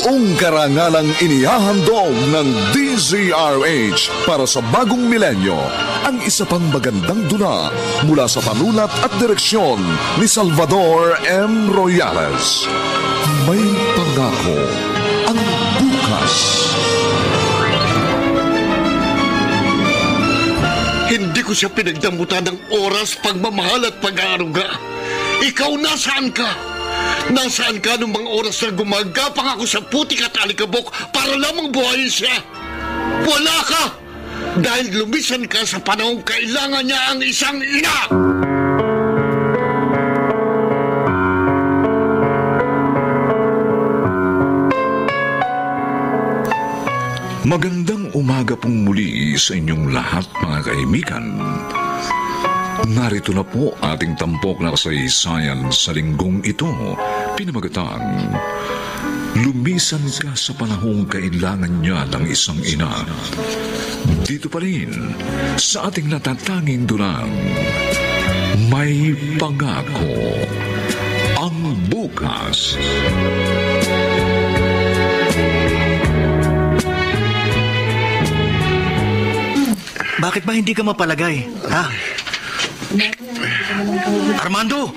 Buong karangalang inihahandog ng DZRH para sa bagong milenyo ang isa pang magandang dula mula sa panulat at direksyon ni Salvador M. Royales. May pangako ang bukas. Hindi ko siya pinagdamutan ng oras, pagmamahal at pag-aaruga. Ikaw, nasaan ka? Nasaan ka nung mga oras na gumagapang ako sa putik at alikabok para lamang buhayin siya? Wala ka! Dahil lumisan ka sa panahong kailangan niya ang isang ina! Magandang umaga pong muli sa inyong lahat, mga kaibigan. Narito na po ating tampok na kasaysayan sa linggong ito, pinamagatang Lumisan ka sa panahong kailangan niya ng isang ina. Dito pa rin sa ating natatanging dulang, May Pangako ang Bukas. Bakit ba hindi ka mapalagay? Ha? Armando!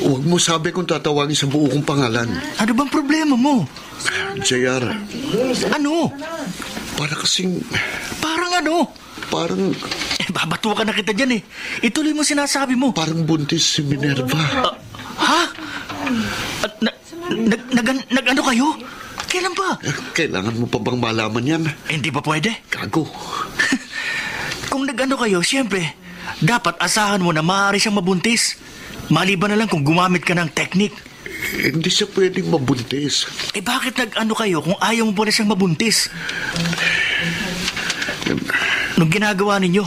Huwag mo sabi kung tatawagin sa buo kong pangalan. Ano bang problema mo? JR, Ano? para kasing... Parang ano? Parang Babatuwa ka na kita dyan eh. Ituloy mo sinasabi mo. Parang buntis si Minerva. Ha? At nag-ano kayo? Kailan ba? Kailangan mo pa bang malaman yan? Hindi ba pwede? Gago. Kung nag-ano kayo, siyempre, dapat asahan mo na maaari siyang mabuntis. Maliban na lang kung gumamit ka ng teknik. Hindi siya pwedeng mabuntis. Bakit nag-ano kayo kung ayaw mo pala siyang mabuntis? Nung ginagawa ninyo,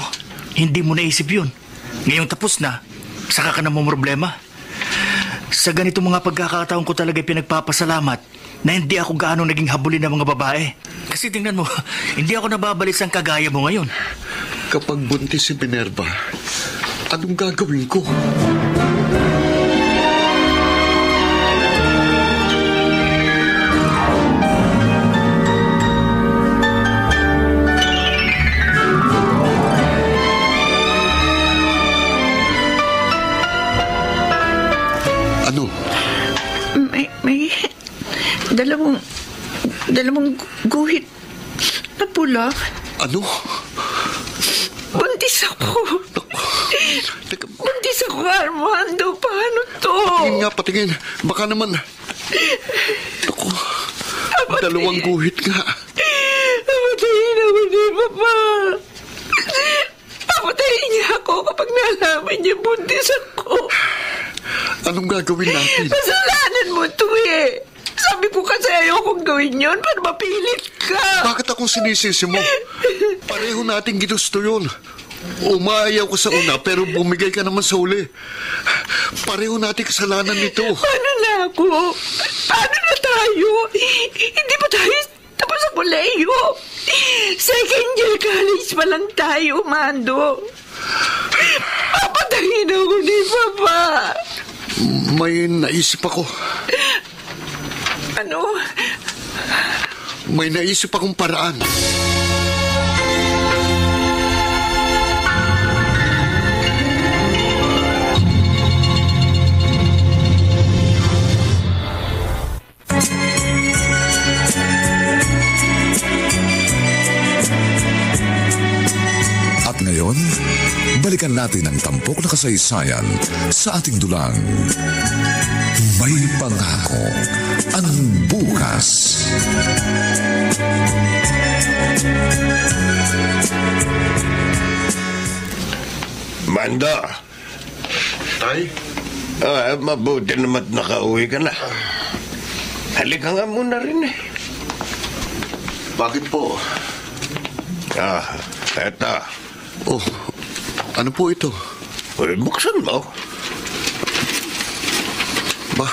hindi mo naisip yun. Ngayong tapos na, saka ka na mo problema. Sa ganito mga pagkakataon ko talaga pinagpapasalamat na hindi ako gaano naging habulin ng mga babae. Kasi tingnan mo, hindi ako nababalis ang kagaya mo ngayon. Kapag buntis si Minerva, anong gagawin ko? Ano? May dalawang guhit na pula. Ano? Buntis ako. Teka, Buntis ako, Armando. Paano to? patingin. Baka naman... Ako, dalawang guhit nga. Patayin ako ni Papa. Papatayin niya ako kapag nalaman niya buntis ako. Anong gagawin natin? Kasalanan mo to eh. Sabi ko kasi ayokong gawin yun para mapilit ka. Bakit akong sinisisi mo? Pareho nating ginusto yun. Umayaw ko sa una pero bumigay ka naman sa uli. Pareho nating kasalanan nito. Paano na ako? Paano na tayo? Hindi pa tayo tapos sa koleyo. Second year college pa lang tayo, Mando. Papatayin ako ni Papa. May naisip ako. Ano? May naisip akong paraan. At ngayon, balikan natin ang tampok na kasaysayan sa ating dulang, May Pangako ang Bukas. Manda. Tay? Mabuti naman nakauwi ka na. Halika nga muna rin eh. Bakit po? Eto. Oh, ano po ito? Buksan mo. Ba,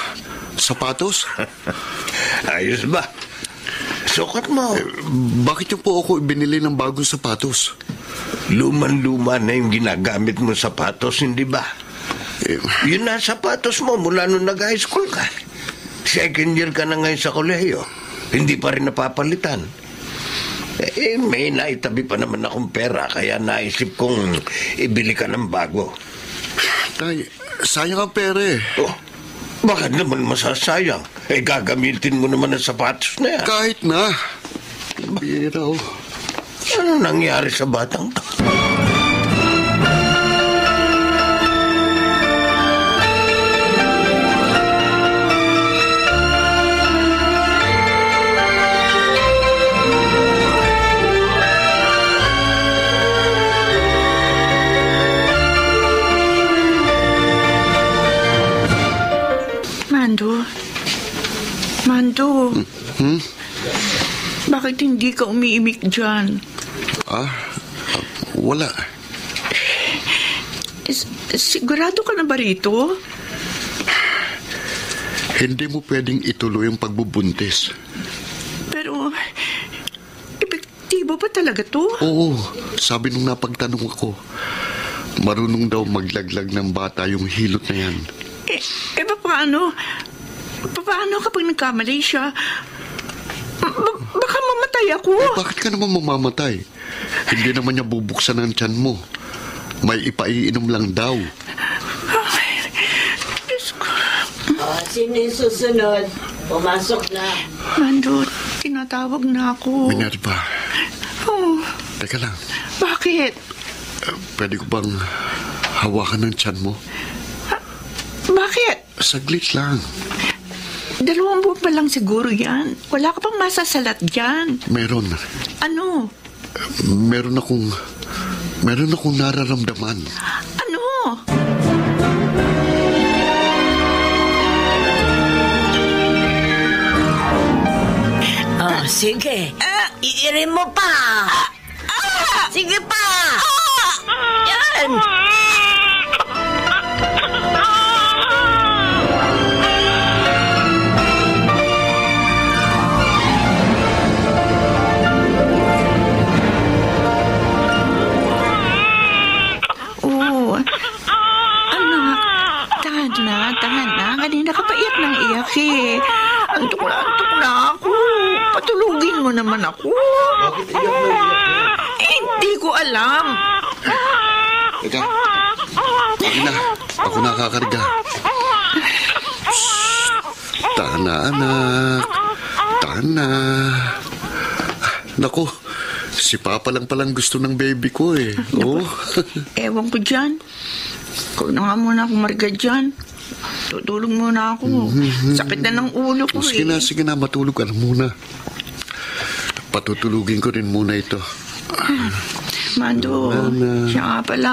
sapatos? Ayos ba? Sukat mo. Bakit niyo po ako binili ng bagong sapatos? Luman-luma na yung ginagamit mo sapatos, hindi ba? Yun na sapatos mo mula nung nag-high school ka. Second year ka na ngayon sa kolehiyo. hindi pa rin napapalitan. May naitabi pa naman akong pera, kaya naisip kong ibili ka ng bago. Tay, sayang ang pera eh. Oh, bakit naman masasayang? Gagamitin mo naman ang sapatos na yan. Kahit na. Bira oh. Ano nangyari sa batang to? Mando. Bakit hindi ka umiimik dyan? Wala. Sigurado ka na ba rito? Hindi mo pwedeng ituloy ang pagbubuntis. Pero, epektibo ba talaga to? Oo, sabi nung napagtanong ako, marunong daw maglaglag ng bata yung hilot na yan. Paano? Paano kapag nagkamali siya? Baka mamatay ako. Bakit ka naman mamamatay? Hindi naman niya bubuksan ang tiyan mo. May ipaiinom lang daw. Sino yung susunod? Pumasok na. Mando, tinatawag na ako. Minerva. Oh. Teka lang. Bakit? Pwede ko bang hawakan ng tiyan mo? Bakit? Saglit lang. 2 buwan pa lang siguro yan. Wala ka pang masasalat dyan. Meron. Ano? Meron akong nararamdaman. Ano? Oh, sige. Iirin mo pa. Sige pa. Yan. Tahan na. Kanina ka pa iyak ng iyak eh. Antok na ako. Patulugin mo naman ako. Bakit iyak na iyak? Hindi ko alam. Teka. Ako nakakarga. Tahan na, anak. Tahan na. Naku, si Papa lang palang gusto ng baby ko eh. Oh. Ewan ko dyan. Ikaw na nga muna akong marga dyan. Tutulog muna ako. Sakit na ng ulo ko Sige na, matulog ka na muna. Patutulugin ko rin muna ito. Mando, siya nga pala.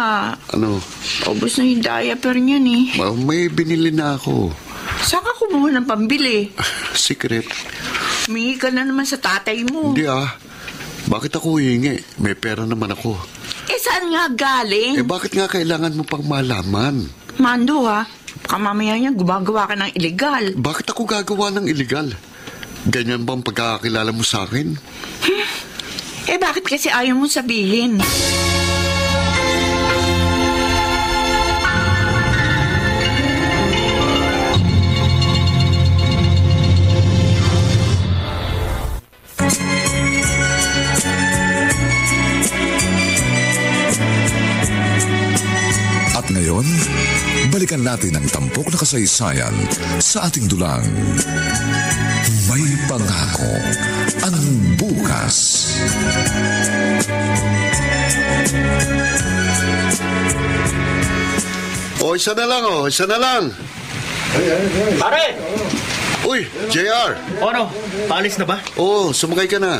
Ano? Ubus na yung diaper niyan eh. May binili na ako. Saan ka kumuha ng pambili? Secret. Humingi ka na naman sa tatay mo. Hindi Bakit ako hihingi? May pera naman ako. Saan nga galing? Bakit nga kailangan mo pang malaman? Mando baka mamaya niya gumagawa ka ng illegal. Bakit ako gagawa ng illegal? Ganyan bang pagkakakilala mo sa akin? Bakit kasi ayaw mo sabihin? At ngayon, balikan natin ang tampok na kasaysayan sa ating dulang. May pangako ang bukas. Isa na lang. Pare! Uy, JR! Ano? Paalis na ba? Oo, sumakay ka na.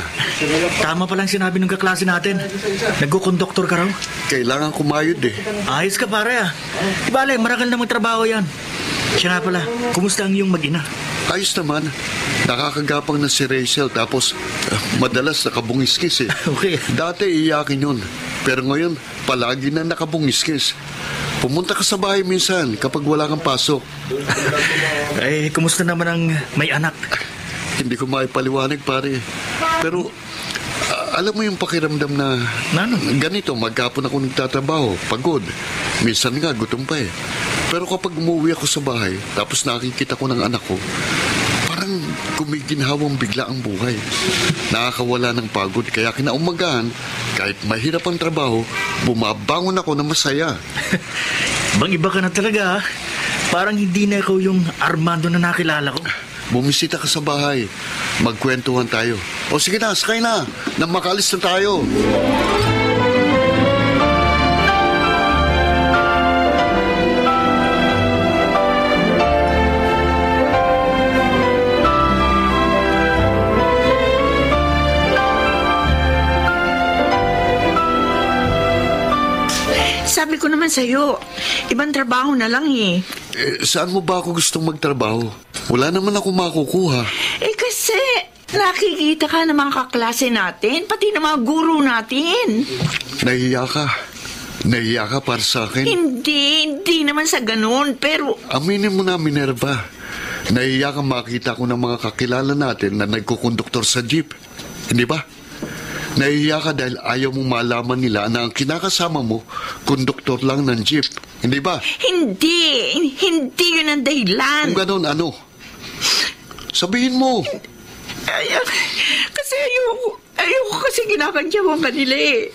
Tama palang sinabi ng kaklase natin. Nagkukonduktor ka raw. Kailangan kumayod eh. Ayos ka pare Di bale, marakal na magtrabaho yan. Siya nga pala, kumusta ang iyong mag-ina? Ayos naman. Nakakagapang na si Rachel tapos madalas nakabungiskis eh. Okay. Dati iyakin yun. Pero ngayon, palagi na nakabungiskis. Pumunta ka sa bahay minsan kapag wala kang pasok. Kumusta naman ang may anak? Hindi ko maipaliwanag pare. Pero alam mo yung pakiramdam na ganito, maghapon ako nagtatrabaho, pagod. Minsan nga, gutom pa eh. Pero kapag umuwi ako sa bahay, tapos nakikita ko ng anak ko, parang Parang kumiginhawang bigla ang buhay. Nakakawala ng pagod, kaya kinaumagahan, kahit mahirap ang trabaho, bumabangon ako na masaya. Bang iba ka na talaga, ha? Parang hindi na ikaw yung Armando na nakilala ko. Bumisita ka sa bahay. Magkwentuhan tayo. O sige na, sakay na. Nang makalis na tayo. Sabi ko naman sa'yo, ibang trabaho na lang eh. Saan mo ba ako gustong magtrabaho? Wala naman ako makukuha. Kasi nakikita ka ng mga kaklase natin, pati ng mga guru natin. Nahiya ka. Nahiya ka para sa akin. Hindi naman sa ganun, pero... Aminin mo na, Minerva. Nahiya ka makita ko ng mga kakilala natin na nagkukonduktor sa jeep. Hindi ba? Nahiya ka dahil ayaw mong malaman nila na ang kinakasama mo, konduktor lang ng jeep. Hindi ba? Hindi yun ang dahilan. Kung ganon, ano? Sabihin mo. Kasi ayoko kasi kinakantyawan kanila eh.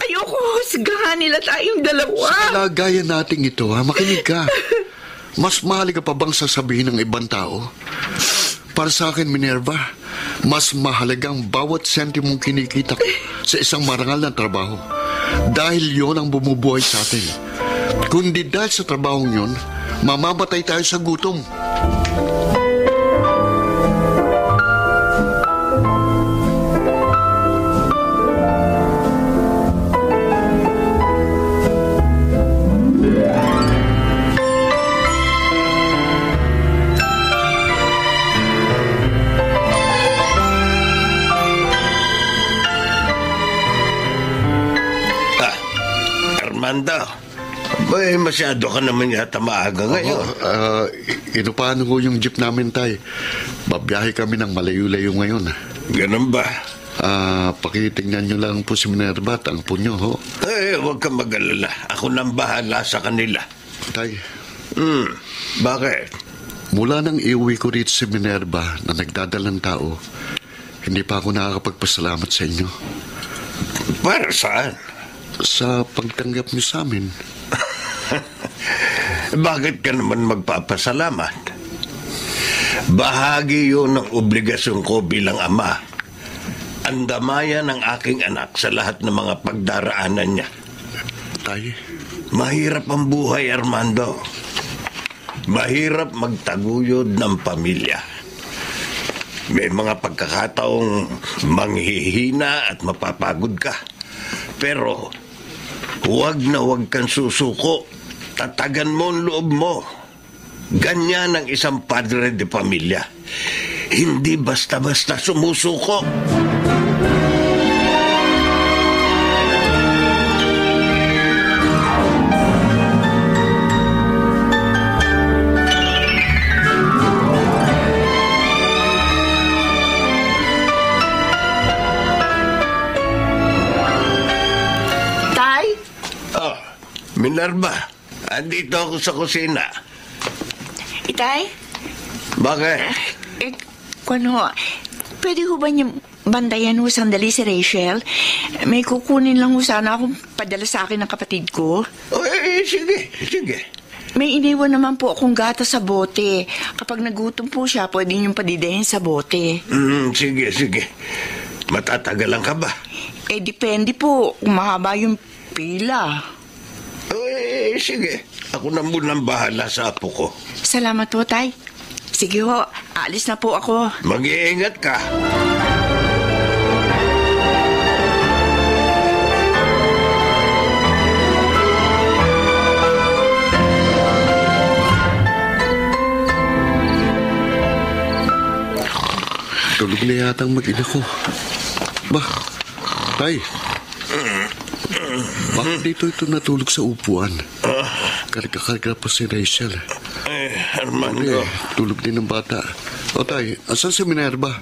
Ayoko husgahan nila tayong dalawa. Sa kalagayan nating ito, ha? Makinig ka. Mas mahalaga pa bang sasabihin ng ibang tao? Para sa akin, Minerva, mas mahalagang bawat sentimong kinikita ko sa isang marangal na trabaho. Dahil yon ang bumubuhay sa atin. Kundi dahil sa trabahong yon, mamamatay tayo sa gutom. Armando, masyado ka naman yata maaga ngayon. Inupahan ko yung jeep namin, tay. Babiyahe kami ng malayo-layo ngayon. Ganun ba? Pakitingnan nyo lang po si Minerva at ang punyo, ho. Huwag kang mag-alala. Ako nang bahala sa kanila. Tay. Bakit? Mula nang iuwi ko rito si Minerva na nagdadalang tao, hindi pa ako nakakapagpasalamat sa inyo. Para saan? Sa pagtanggap niyo sa amin. Bakit ka naman magpapasalamat? Bahagi yun ng obligasyon ko bilang ama. Andamayan ng aking anak sa lahat ng mga pagdaraanan niya. Tay? Mahirap ang buhay, Armando. Mahirap magtaguyod ng pamilya. May mga pagkakataong manghihina at mapapagod ka. Pero huwag na huwag kang susuko. Tatagan mo ang loob mo. Ganyan ang isang padre de pamilya. Hindi basta-basta sumusuko. Minerva, andito ako sa kusina. Itay? Bakit? Pwede ho ba niyang bandayan ho sandali si Rachel? May kukunin lang ho sana akong padala sa akin ng kapatid ko. Sige. May iniwan naman po akong gata sa bote. Kapag nagutom po siya, pwede niyong padidahin sa bote. Sige. Matatagalan ka ba? Depende po kung mahaba yung pila. Sige. Ako na munang bahala sa apo ko. Salamat po, Tay. Sige ho, alis na po ako. Mag-iingat ka. Tulog na yata ang mag-ina ko. Tay. Bakit dito ito natulog sa upuan? Karga-karga pa si Rachel. Armando. Tulog din ng bata. O tay, asan si Minerva?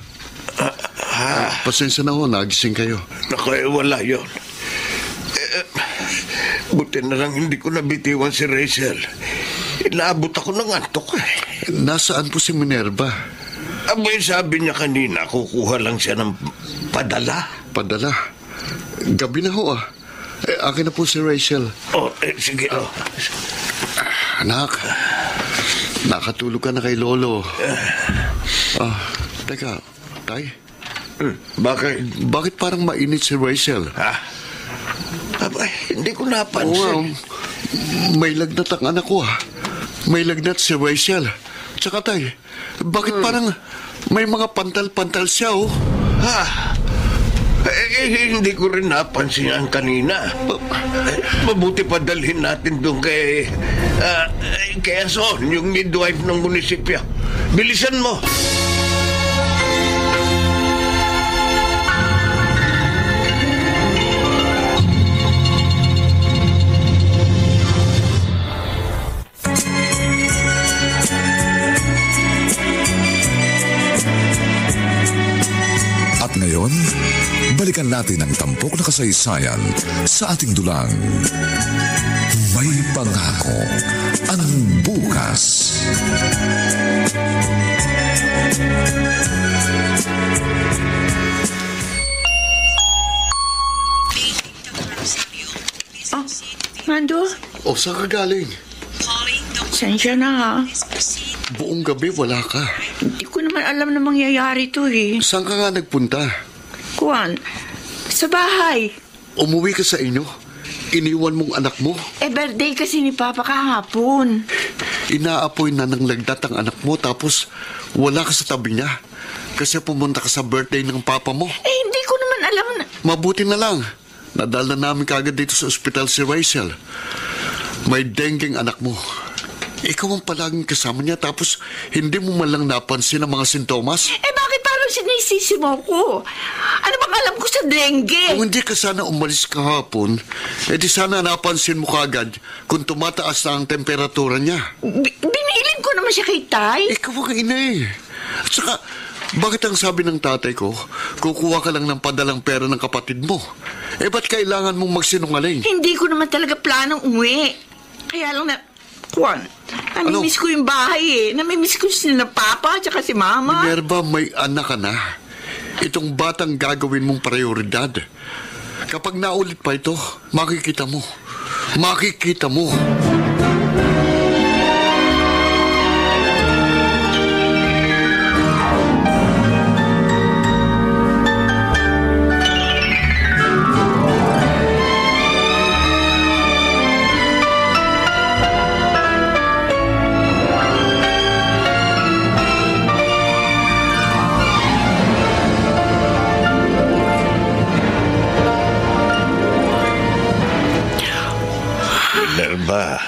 Pasensya na ho, nagising kayo. Naku, wala yun. Buti na lang hindi ko nabitiwan si Rachel. Inaabot ako ng antok. Nasaan po si Minerva? Abay, sabi niya kanina, kukuha lang siya ng padala. Padala? Gabi na ho akin na po si Rachel. Sige. Anak, nakatulog ka na kay Lolo. Teka, Tay. Bakit? Bakit parang mainit si Rachel? Abay, hindi ko napansin. May lagnat ang anak ko May lagnat si Rachel. Tsaka Tay, bakit parang may mga pantal-pantal siya Hindi ko rin napansin yan kanina. Mabuti pa dalhin natin doon kay Son, yung midwife ng munisipyo. Bilisan mo. At ngayon, balikan natin ang tampok na kasaysayan sa ating dulang. May pangako ang bukas. Mando? Saan ka galing? Sensya na Buong gabi wala ka. Hindi ko naman alam na mangyayari to Saan ka nga nagpunta? Kuwan, sa bahay. Umuwi ka sa inyo? Iniwan mong anak mo? Birthday kasi ni Papa kahapon. Inaapoy na ng lagnat ang anak mo tapos wala ka sa tabi niya. Kasi pumunta ka sa birthday ng Papa mo. Hindi ko naman alam na... Mabuti na lang. Nadala namin kagad dito sa ospital si Rachel. May dengue anak mo. Ikaw ang palaging kasama niya tapos hindi mo man lang napansin ang mga sintomas? Bakit parang sinisisi mo ko? Ano bang alam ko sa dengue? Kung hindi ka sana umalis kahapon, di sana napansin mo kagad kung tumataas na ang temperatura niya. Binilin ko naman siya kay Tay. Ikaw ang ina At saka, bakit ang sabi ng tatay ko, kukuha ka lang ng padalang pera ng kapatid mo? Ba't kailangan mong magsinungaling? Hindi ko naman talaga planong umuwi. Kaya lang na... Juan, namimiss ko yung bahay Namimiss ko sila Papa at saka si Mama. Minerva, may anak ka na. Itong batang gagawin mong prioridad. Kapag naulit pa ito, makikita mo. Makikita mo. Minerva.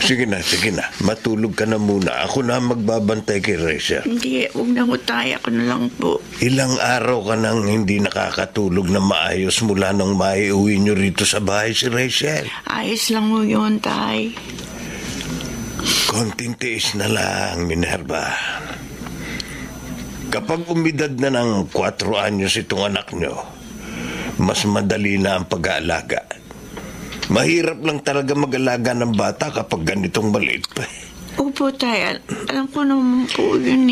Sige na. Matulog ka na muna. Ako na magbabantay kay Rachel. Hindi, huwag na ho tayo. Ako na lang po. Ilang araw ka nang hindi nakakatulog na maayos mula nang maiuwi nyo rito sa bahay si Rachel. Ayos lang mo yun, Tay. Konting tiis na lang, Minerva. Kapag umidad na ng 4 anyos itong anak nyo, mas madali na ang pag-aalaga. Mahirap lang talaga mag-alaga ng bata kapag ganitong maliit pa. Opo, Tay. Alam ko naman po yun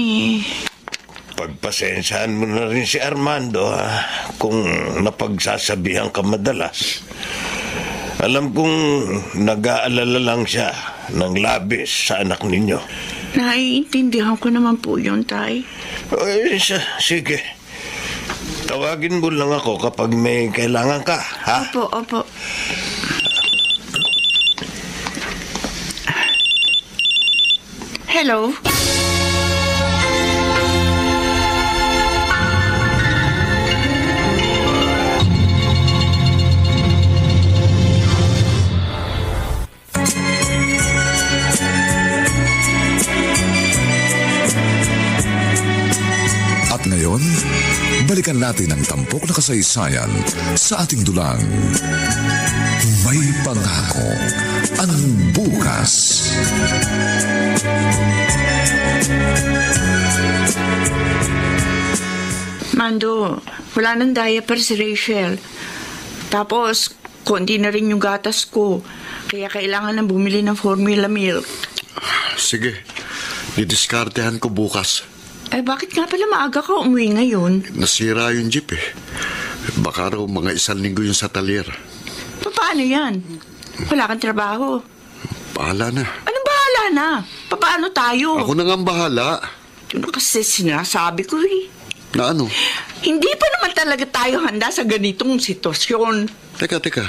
Pagpasensyahan mo na rin si Armando, kung napagsasabihan ka madalas. Alam kong nag-aalala lang siya ng labis sa anak ninyo. Naiintindihan ko naman po yun, Tay. Sige. Tawagin mo lang ako kapag may kailangan ka, ha? Opo. Hello? At ngayon, balikan natin ang tampok na kasaysayan sa ating dulang. May pangako ang bukas. Mando, wala nang diaper si Rachel. Tapos, konti na rin yung gatas ko. Kaya kailangan na bumili ng formula milk. Sige, Didiskartehan ko bukas. Bakit nga pala maaga ka umuwi ngayon? Nasira yung jeep eh. Baka raw mga 1 linggo yung sa talyer. Paano yan? Wala kang trabaho. Bahala na. Anong bahala na? Paano tayo? Ako na nga ang bahala. Yun kasi sinasabi ko eh. Na ano? Hindi pa naman talaga tayo handa sa ganitong sitwasyon. Teka.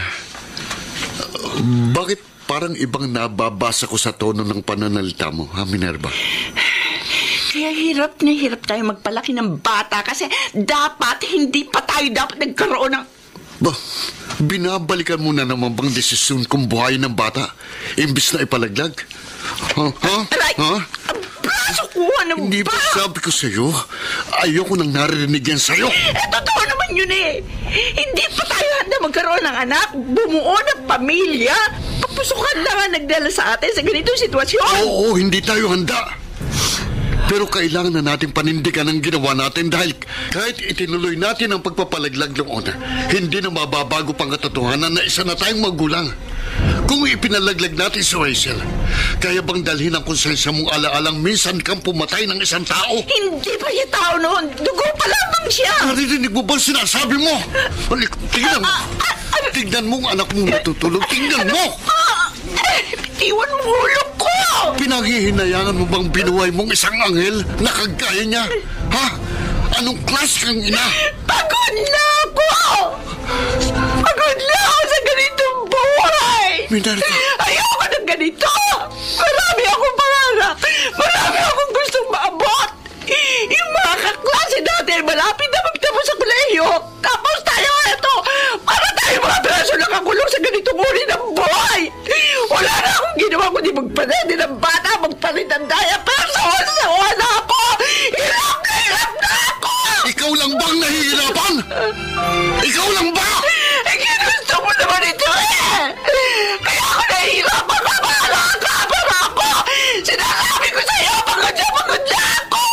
Bakit parang ibang nababasa ko sa tono ng pananalita mo, ha, Minerva? Kaya hirap na hirap tayo magpalaki ng bata kasi hindi pa tayo dapat nagkaroon ng... Ba, binabalikan mo na naman bang desisyon kung buhayin ng bata imbis na ipalaglag? Aray! Ha? Ang braso ko, ano Hindi ba? ba sabi ko sa'yo? Ayoko nang narinig yan sa'yo. Totoo naman yun eh. Hindi pa tayo handa magkaroon ng anak, bumuo ng pamilya. Papusukan na nga nagdala sa atin sa ganitong sitwasyon. Oo, hindi tayo handa. Pero kailangan na natin panindigan ang ginawa natin dahil kahit itinuloy natin ang pagpapalaglag noon, hindi na mababago pang katotohanan na isa na tayong magulang. Kung ipinalaglag natin si Rachel, kaya bang dalhin ang konsensya mong alaalang minsan kang pumatay ng isang tao? Hindi pa siya tao noon. Dugo pa lamang siya. Naririnig mo ba ang sinasabi mo? Tingnan mo. Tingnan mo ang anak mong natutulog. Tingnan mo! Bitiwan mo ulo ko! Pinaghihinayangan mo bang binuhay mong isang anghel na kagaya niya? Ha? Anong klase kang ina? Pagod na ako! Pagod na ako sa ganitong buhay! Minerva! Ayoko ng ganito! Marami akong pangarap! Marami akong gustong maabot! Yung mga kaklase natin malapit na magtapos sa kolehiyo! Tapos tayo ito! Para tayo mga braso nakakulong sa ganitong uri ng buhay! Wala na akong ginawa kundi magpanedi ng bata, magpalit ng daya, pero sawa na ako! Hirap na ako! Ikaw lang ba ang nahihirapan? Ikaw lang ba? Ginusto mo naman ito eh! Kaya ako nahihirapan ka, bahala ka, pero ako! Sinasabi ko sa'yo, pagod na ako!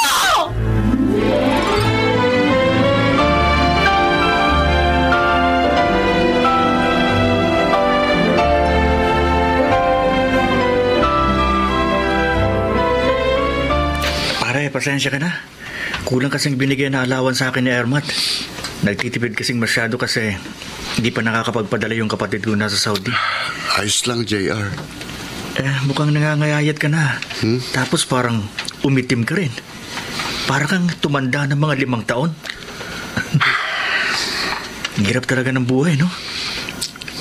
Pare, pasensya ka na. Kulang kasing binigyan na alawan sa akin ni Ermat. Nagtitipid kasing masyado kasi hindi pa nakakapagpadala yung kapatid ko nasa Saudi. Ayos lang, JR. Mukhang nangangayayat ka na. Tapos parang umitim ka rin. Para kang tumanda ng mga 5 taon. Hirap talaga ng buhay, no?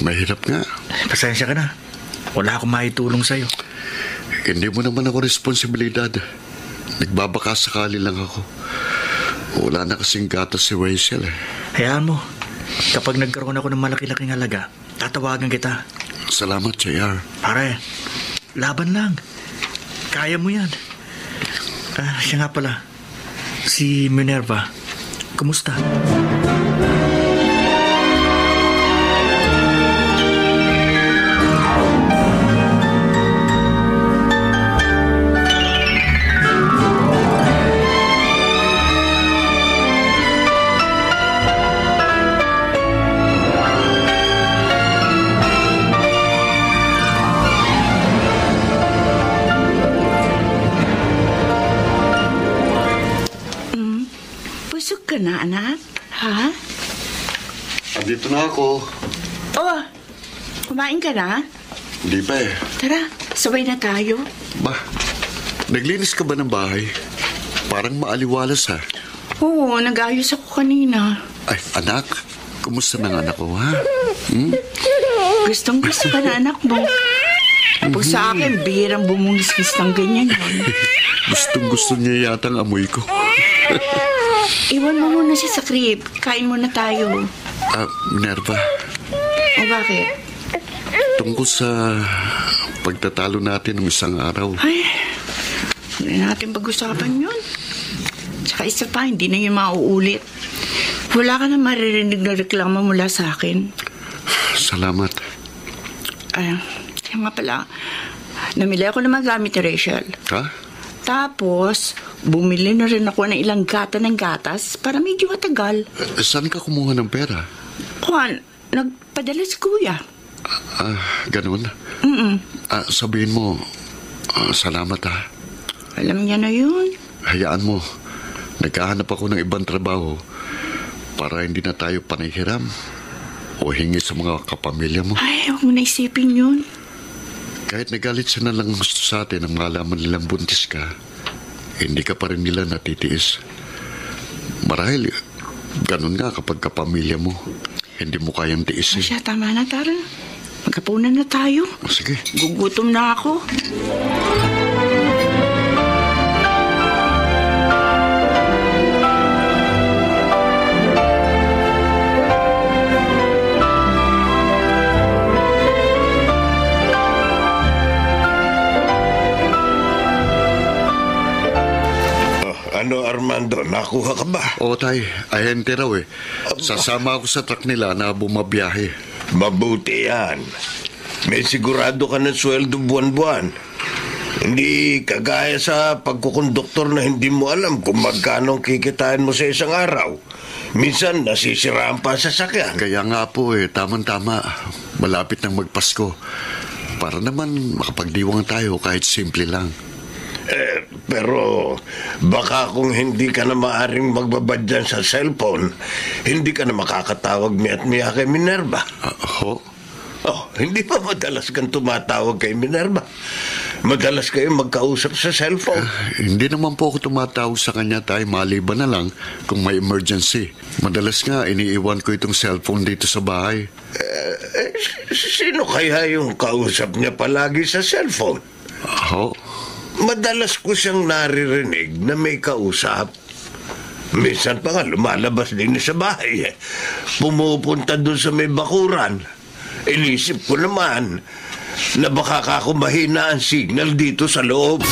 Mahirap nga. Pasensya ka na. Wala akong maitulong sa'yo. Hindi mo naman ako responsibilidad. Nagbabaka sakali lang ako. Wala na kasing gatas si Rachel eh. Hayaan mo. Kapag nagkaroon ako ng malaki-laking halaga, tatawagan kita. Salamat, JR. Pare, laban lang. Kaya mo yan. Siya nga pala. Si Minerva. Kumusta? Busog ka na, anak? Ha? Andito na ako. Oh, kumain ka na? Hindi pa eh. Tara, sabay na tayo. Ba, naglinis ka ba ng bahay? Parang maaliwalas ha. Oo, nag-ayos ako kanina. Ay, anak, kumusta ng anak ko ha? Gustong gusto ka na anak mo. Tapos sa akin, bihirang bumungis-gis ng ganyan yun. Gustong gusto niya yata ang amoy ko. Iwan mo muna siya sa crib. Kain muna tayo. Minerva, O bakit? tungkol sa pagtatalo natin ng isang araw. Ay, hindi natin pag-usapan yun. Tsaka isa pa, hindi na yun mauulit. Wala ka na maririnig na reklamo mula sa akin. Salamat. Kaya nga pala, namili ako ng mga gamit ni Rachel. Ha? Tapos, bumili na rin ako ng ilang gata ng gatas para medyo matagal. Saan ka kumuha ng pera? Juan, nagpadala si kuya. Ganun? Sabihin mo, salamat ha. Alam niya na yun. Hayaan mo. Naghahanap ako ng ibang trabaho para hindi na tayo panihiram o hingi sa mga kapamilya mo. Ay, huwag mo na isipin yun. Kahit nagalit siya na lang gusto sa atin ang malaman nilang buntis ka, hindi ka pa rin nila natitiis. Marahil, ganun nga kapag kapamilya mo, hindi mo kayang tiisin. Siya, tama na, Tara. Magkapunan na tayo. Sige. Gugutom na ako. Ano, Armando, nakuha ka ba? Oo, tay. Ahente raw eh. Sasama ako sa truck nila na bumabiyahe. Mabuti yan. May sigurado ka ng sweldo buwan-buwan. Hindi kagaya sa pagkukonduktor na hindi mo alam kung magkano kikitain mo sa isang araw. Minsan nasisiraan pa sa sasakyan. Kaya nga po eh, tamang-tama. Malapit nang magpasko. Para naman makapagdiwang tayo kahit simple lang. Pero baka kung hindi ka na maaring magbabad dyan sa cellphone, hindi ka na makakatawag miat-miya kay Minerva. Hindi pa madalas kang tumatawag kay Minerva? Madalas kayo magkausap sa cellphone? Hindi naman po ako tumatawag sa kanya, tay. Maliban na lang kung may emergency. Madalas nga iniiwan ko itong cellphone dito sa bahay. Sino kaya yung kausap niya palagi sa cellphone? Madalas ko siyang naririnig na may kausap. Minsan pa nga lumalabas din sa bahay. Pumupunta dun sa may bakuran. Inisip ko naman na baka kako mahina ang signal dito sa loob.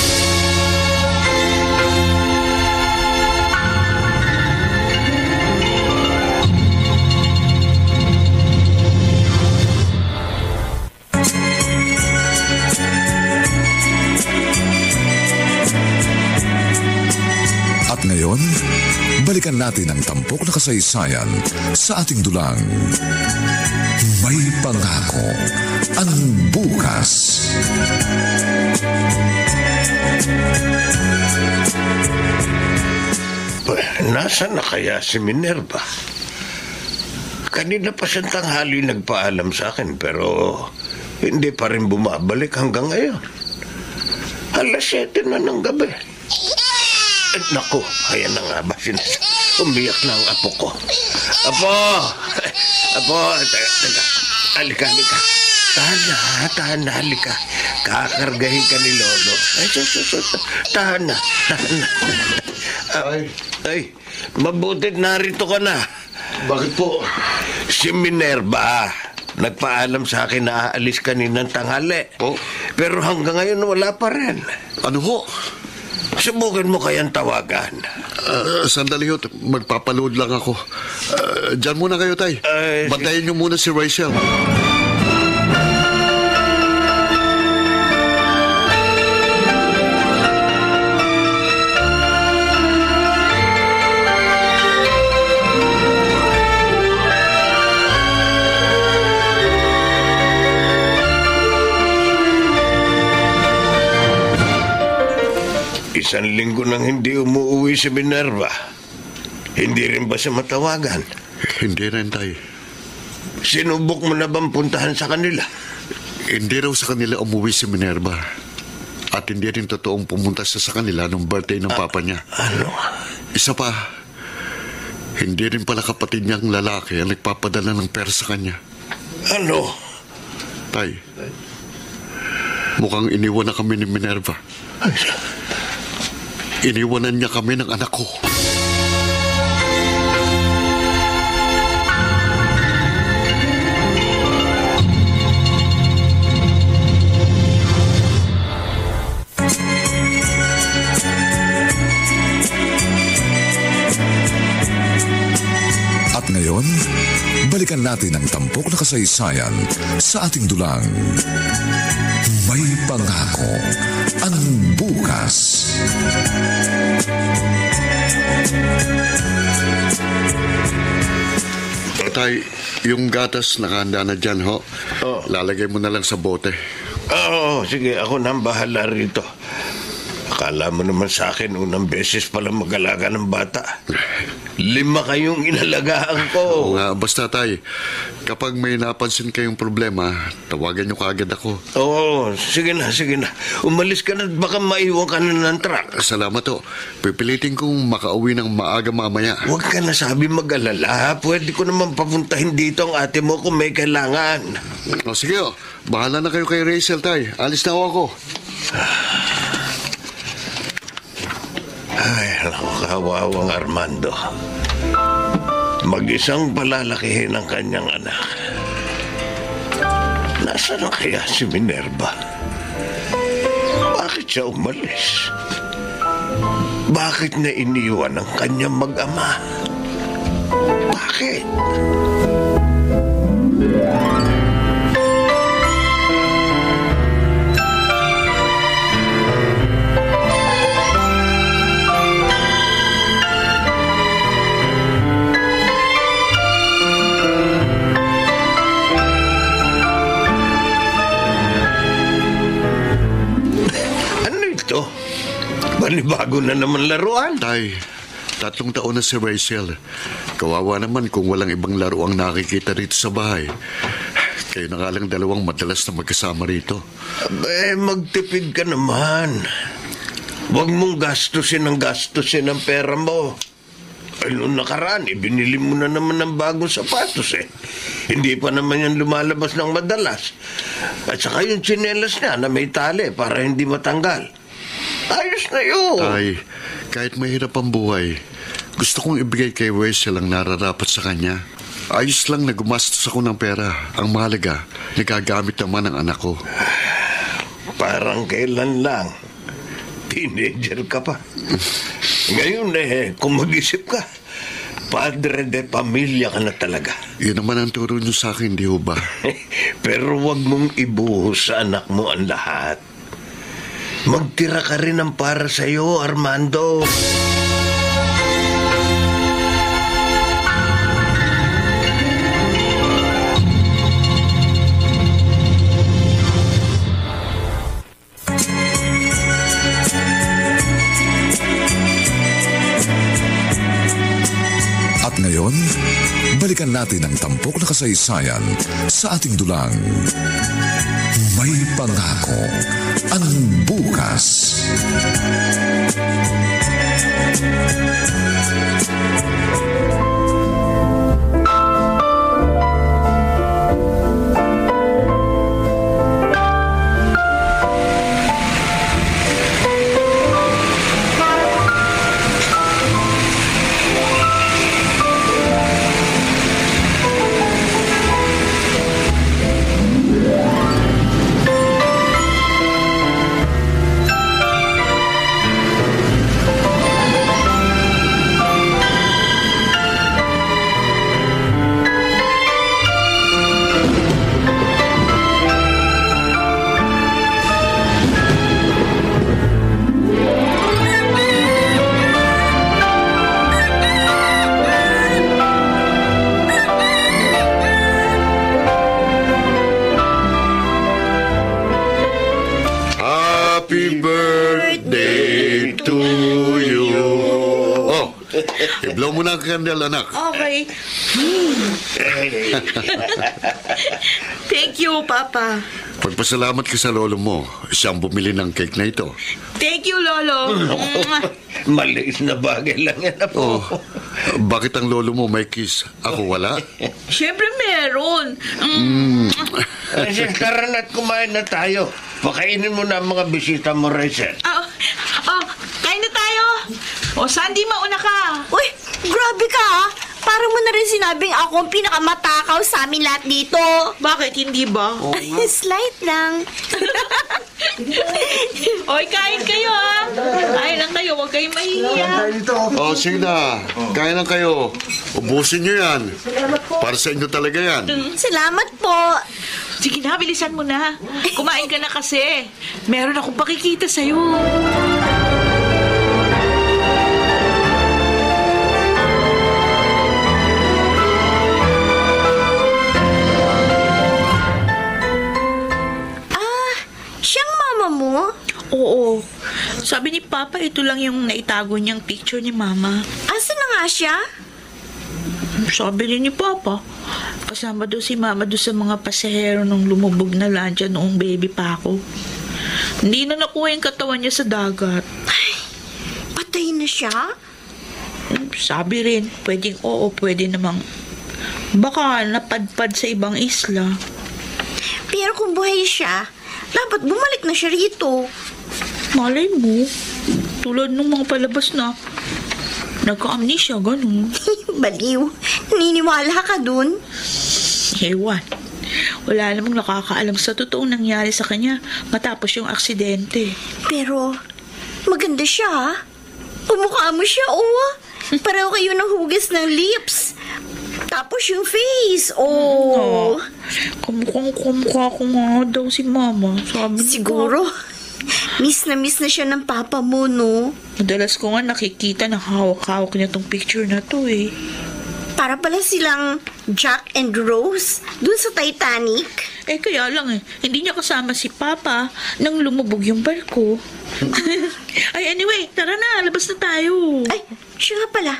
Ngayon, balikan natin ang tampok na kasaysayan sa ating dulang. May pangako ang bukas. Nasaan na kaya si Minerva? Kanina pa siyang tanghali nagpaalam sa akin pero hindi pa rin bumabalik hanggang ngayon. 7:00 na ng gabi. Naku, ayan na nga ba? Umiyak na ang apo ko. Apo, teka. Halika. Tahan na, halika. Kakargahin ka ni Lolo. Tahan na. Ay, mabutit narito ka na. Bakit po? Si Minerva, nagpaalam sa akin na aalis kaninang tanghali. Pero hanggang ngayon wala pa rin. Ano ho? Subukan mo kayang tawagan. Sandali ho, magpapaload lang ako. Diyan muna kayo, tay. Bantayan niyo muna si Rachel. Isang linggo nang hindi umuwi si Minerva. Hindi rin ba siya matawagan? Hindi rin, tay. Sinubok mo na bang puntahan sa kanila? Hindi raw sa kanila umuwi si Minerva. At hindi rin totoong pumunta siya sa kanila nung birthday ng papa niya. Ano? Isa pa, hindi rin pala kapatid niyang lalaki ang nagpapadala ng pera sa kanya. Ano? Tay, mukhang iniwan na kami ni Minerva. Iniwanan niya kami ng anak ko. At ngayon, balikan natin ang tampok na kasaysayan sa ating dulang. May pangako ang bukas. Tay, yung gatas nakahanda na dyan, ho. Lalagay mo na lang sa bote. Oo, sige. Ako na ang bahala rito. Kala mo naman sa akin, unang beses pala mag-alaga ng bata. 5 kayong inalagaan ko. Oo nga, basta tay, kapag may napansin kayong problema, tawagan niyo kaagad ako. Oo, sige na. Umalis ka na at baka maiwan ka na ng truck. Salamat ho. Pipilitin kong makauwi ng maaga mamaya. Huwag ka na sabi mag-alala. Pwede ko naman papuntahin dito ang ate mo kung may kailangan. O sige ho, bahala na kayo kay Rachel tay. Alis na ho ako. Ay, naku, kawawang Armando. Mag-isang palalakihin ang kanyang anak. Nasaan na kaya si Minerva? Bakit siya umalis? Bakit na iniwan ang kanyang mag-ama? Bakit? Bago na naman laruan. Tay, 3 taon na si Rachel. Kawawa naman kung walang ibang laro ang nakikita rito sa bahay. Kayo na nga lang 2 madalas na magkasama rito. Magtipid ka naman. Huwag mong gastusin ang pera mo. Ay, noong nakaraan, ibinili mo na naman ng bagong sapatos eh. Hindi pa naman yan lumalabas ng madalas. At saka yung tsinelas niya na may tali para hindi matanggal. Ayos na yun. Tay, kahit mahirap ang buhay, gusto kong ibigay kay Rachel ang nararapat sa kanya. Ayos lang na gumastos ako ng pera. Ang mahalaga, nagagamit naman ang anak ko. Parang kailan lang. Teenager ka pa. Ngayon kung mag-isip ka, padre de pamilya ka na talaga. Yun naman ang turo niyo sa akin, di ho ba? Pero wag mong ibuhos sa anak mo ang lahat. Magtira ka rin ng para sa'yo, Armando. At ngayon, balikan natin ang tampok na kasaysayan sa ating dulang. May pangako ang bukas. I-blow mo na ang candle, anak. Okay. Thank you, Papa. Pagpasalamat ka sa lolo mo, siyang bumili ng cake na ito. Thank you, Lolo. Maliit na bagay lang yan, Oh, Apo. bakit ang lolo mo may kiss? Ako wala? Siyempre meron. Tara na't kumain na tayo. Pakainin mo na ang mga bisita mo, Rachel. Kain na tayo. Sandy, mauna ka. Uy, grabe ka ha. Parang mo na rin sinabing ako ang pinakamatakaw sa amin lahat dito. Bakit, hindi ba? Slight lang. Oy, kain kayo ha. Kain lang kayo, huwag kayong mahihiya. Oh, sige na. Kaya lang kayo. Ubusin nyo yan. Para sa inyo talaga yan. Salamat po. Sige na, bilisan mo na. Kumain ka na kasi. Meron akong pakikita sa'yo. Siyang mama mo? Oo. Sabi ni Papa, ito lang yung naitago niyang picture ni Mama. Asan na nga siya? Sabi rin ni Papa, kasama daw si Mama doon sa mga pasahero nung lumubog na lancha noong baby pa ako. Hindi na nakuha yung katawan niya sa dagat. Ay, patay na siya? Sabi rin, pwedeng oo, pwede namang baka napadpad sa ibang isla. Pero kung buhay siya, dapat bumalik na siya rito. Malay mo, tulad ng mga palabas na nagka-amnesia, ganun. Baliw. Niniwala ka dun? Ewan. Wala namang nakakaalam sa totoong nangyari sa kanya matapos yung aksidente. Pero, maganda siya, ha? Umukha mo siya, oh. Pareho kayo ng hugas ng lips. Tapos yung face, oh. Kamukha ko nga daw si Mama. Sabi Siguro, miss na siya ng papa mo, no? Madalas ko nga nakikita na hawak-hawak niya tong picture na to eh. Para pala silang Jack and Rose dun sa Titanic. Eh kaya lang eh, hindi niya kasama si Papa nang lumubog yung barko. Ay anyway, tara na, labas na tayo. Ay, siya nga pala.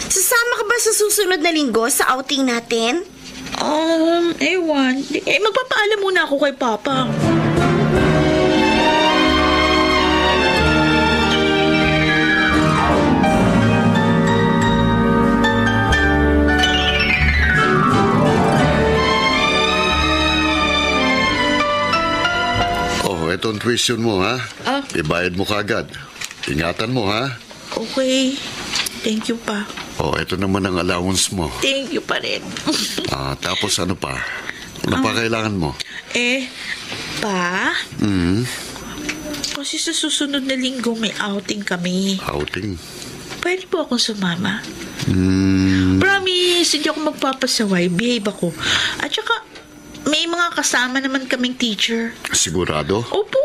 Sasama ka ba sa susunod na linggo sa outing natin? Ewan. Magpapaalam muna ako kay Papa. Itong tuition mo, ha? Ibayad mo kagad. Ingatan mo, ha? Okay. Thank you, Pa. Ito naman ang allowance mo. Thank you pa rin. Tapos ano pa? Ano pa kailangan mo? Pa? Kasi sa susunod na linggo may outing kami. Outing? Pwede po akong sumama. Promise, hindi ako magpapasaway. Behave ako. At saka, may mga kasama naman kaming teacher. Sigurado? Opo.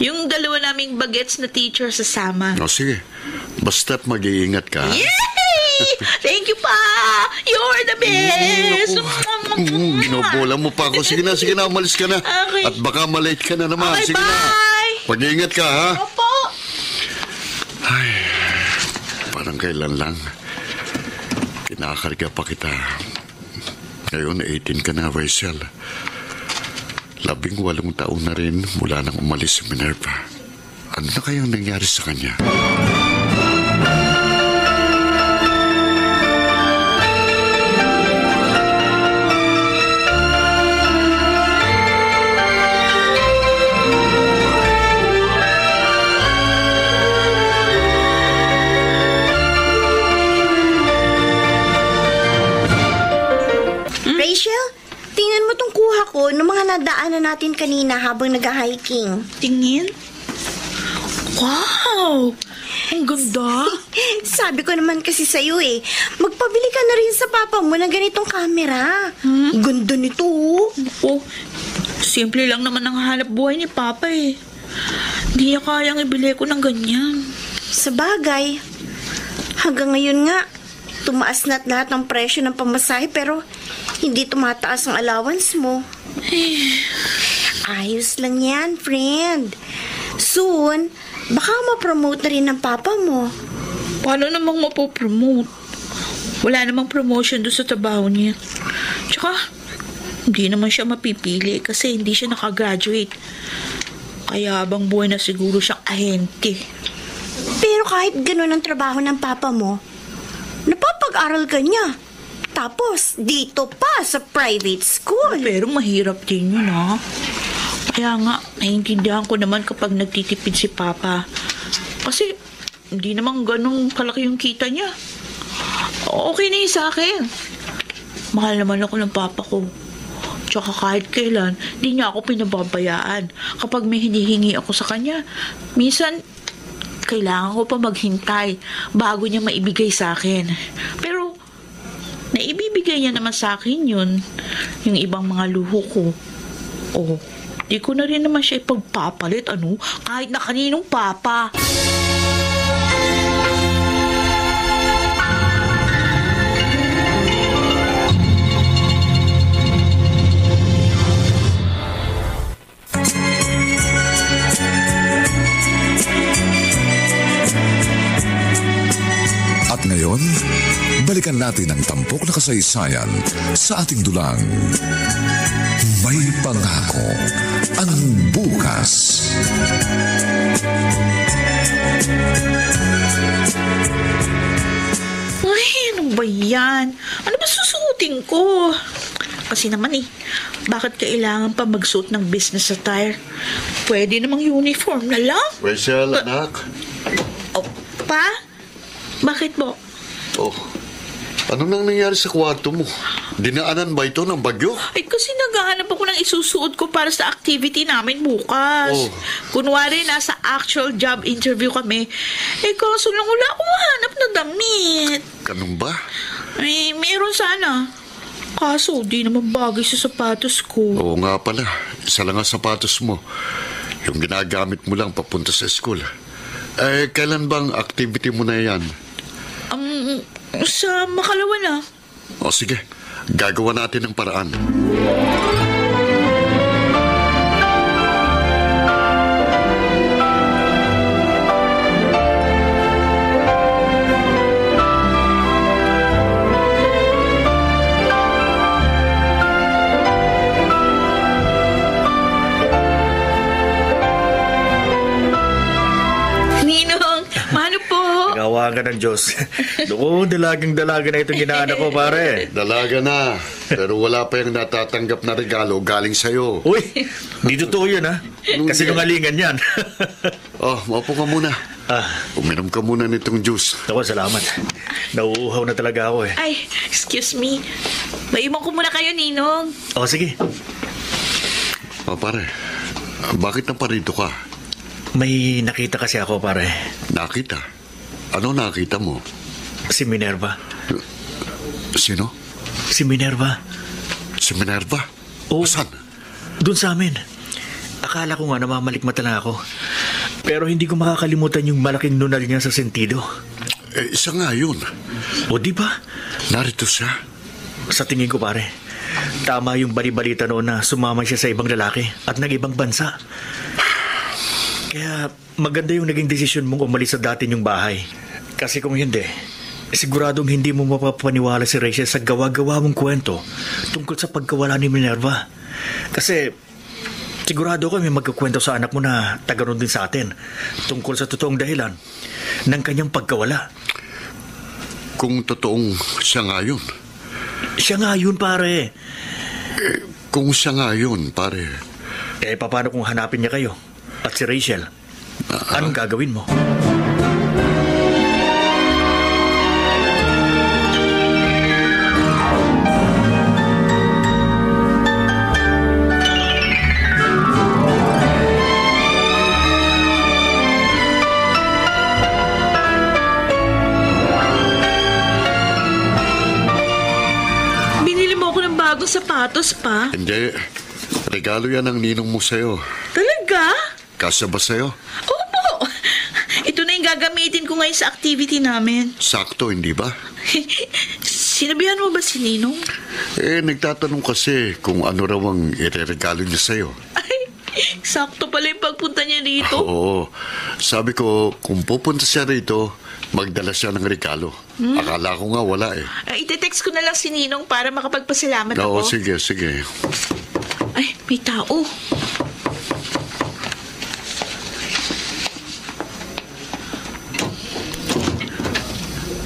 Yung dalawa naming bagets na teacher sasama. Sige. Basta't mag-iingat ka. Yay! Thank you, Pa! You're the best! Binobola mo pa ako. Sige na, umalis ka na. Okay. At baka malate ka na naman. Okay, sige bye! Na. Mag-iingat ka, ha? Opo! Ay, parang kailan lang. Kinakarga pa kita. Ngayon, 18 ka na, Rachel. 18 taon na rin mula nang umalis si Minerva. Ano na kayang nangyari sa kanya? Rachel, tingnan mo tong kuha ko ng mga nadaanan natin kanina habang nag-hiking. Tingin? Wow! Ang ganda! Sabi ko naman kasi sa'yo magpabili ka na rin sa papa mo ng ganitong camera. Ganda nito. Simple lang naman ang hanap buhay ni Papa eh. Hindi niya kayang ibili ko ng ganyan. Sa bagay, hanggang ngayon nga, tumaas na at lahat ng presyo ng pamasahe pero hindi tumataas ang allowance mo. Ayos lang yan, friend. Soon, baka ma-promote na rin ng papa mo. Paano namang mapopromote? Wala namang promotion doon sa trabaho niya. Tsaka, hindi naman siya mapipili kasi hindi siya nakagraduate. Kaya habang buhay na siguro siyang ahente. Pero kahit ganun ang trabaho ng papa mo, napapag-aral ka niya. Tapos, dito pa sa private school. Pero mahirap din yun, ha? Kaya nga, naiintindihan ko naman kapag nagtitipid si Papa. Kasi, hindi naman ganun kalaki yung kita niya. Okay na yun sa akin. Mahal naman ako ng Papa ko. Tsaka kahit kailan, di niya ako pinababayaan. Kapag may hinihingi ako sa kanya, minsan, kailangan ko pa maghintay bago niya maibigay sa akin. Pero, naibibigay niya naman sa akin yun, yung ibang mga luho ko. Di ko na rin naman siya ipagpapalit, kahit na kaninong papa. ngayon, balikan natin ang tampok na kasaysayan sa ating dulang. May pangako ang bukas. Ay, ano ba yan? Ano ba susuotin ko? Kasi naman bakit kailangan pa magsuot ng business attire? Pwede namang uniform na lang. Rachel, anak. Oh, pa? Bakit po? Oh, ano nang nangyari sa kwarto mo? Dinaanan ba ito ng bagyo? Ay, kasi naghahanap ako ng isusuot ko para sa activity namin bukas. Oh. Kunwari, nasa actual job interview kami. Kaso lang wala akong hanap na damit. Ganun ba? Ay, meron sana. Kaso, di naman bagay sa sapatos ko. Oo nga pala. Isa lang ang sapatos mo. Yung ginagamit mo lang papunta sa school. Kailan bang activity mo na yan? Sa makalawa na. O sige, gagawa natin ng paraan. Gawa ka ng Diyos. Doon, dalagang-dalaga na itong ginaanak ko, pare. Dalaga na. Pero wala pa yung natatanggap na regalo galing sa'yo. Uy, di totoo yun, ha? Kasi nungalingan yan. Maupo ka muna. Uminom ka muna nitong juice. Ako, salamat. Nauuhaw na talaga ako, eh. Ay, excuse me. Maiwan ko muna kayo, Ninong. Sige. Pare, bakit na parito ka? May nakita kasi ako, pare. Nakita? Ano nakita mo? Si Minerva. Sino? Si Minerva. Si Minerva? Oo. Saan? Doon sa amin. Akala ko nga namamalikmata na ako. Pero hindi ko makakalimutan yung malaking nunal niya sa sentido. Isa nga yun. O di ba? Narito siya. Sa tingin ko, pare, tama yung balibalita noon na sumama siya sa ibang lalaki at nag-ibang bansa. Kaya maganda yung naging desisyon mong umalis sa dati niyong bahay. Kasi kung hindi, siguradong hindi mo mapapaniwala si Rachel sa gawa-gawa mong kwento tungkol sa pagkawala ni Minerva. Kasi sigurado ko may magkakwento sa anak mo na tagaroon din sa atin tungkol sa totoong dahilan ng kanyang pagkawala. Kung totoong siya nga yun. Siya nga yun, pare. Kung siya nga yun, pare. Paano kung hanapin niya kayo? At si Rachel, anong gagawin mo? Binili mo ako ng bagong sapatos, pa? Hindi. Regalo yan ang ninong mo sa'yo. Talaga? Kasya ba sa'yo? Opo. Ito na yung gagamitin ko ngayon sa activity namin. Sakto, hindi ba? Sinabihan mo ba si Ninong? Nagtatanong kasi kung ano raw ang ireregalo niya sa'yo. Ay, sakto pala yung pagpunta niya dito. Oo. Sabi ko, kung pupunta siya rito, magdala siya ng regalo. Akala ko nga wala Ite-text ko na lang si Ninong para makapagpasalamat ako. Oo, sige. Ay, may tao.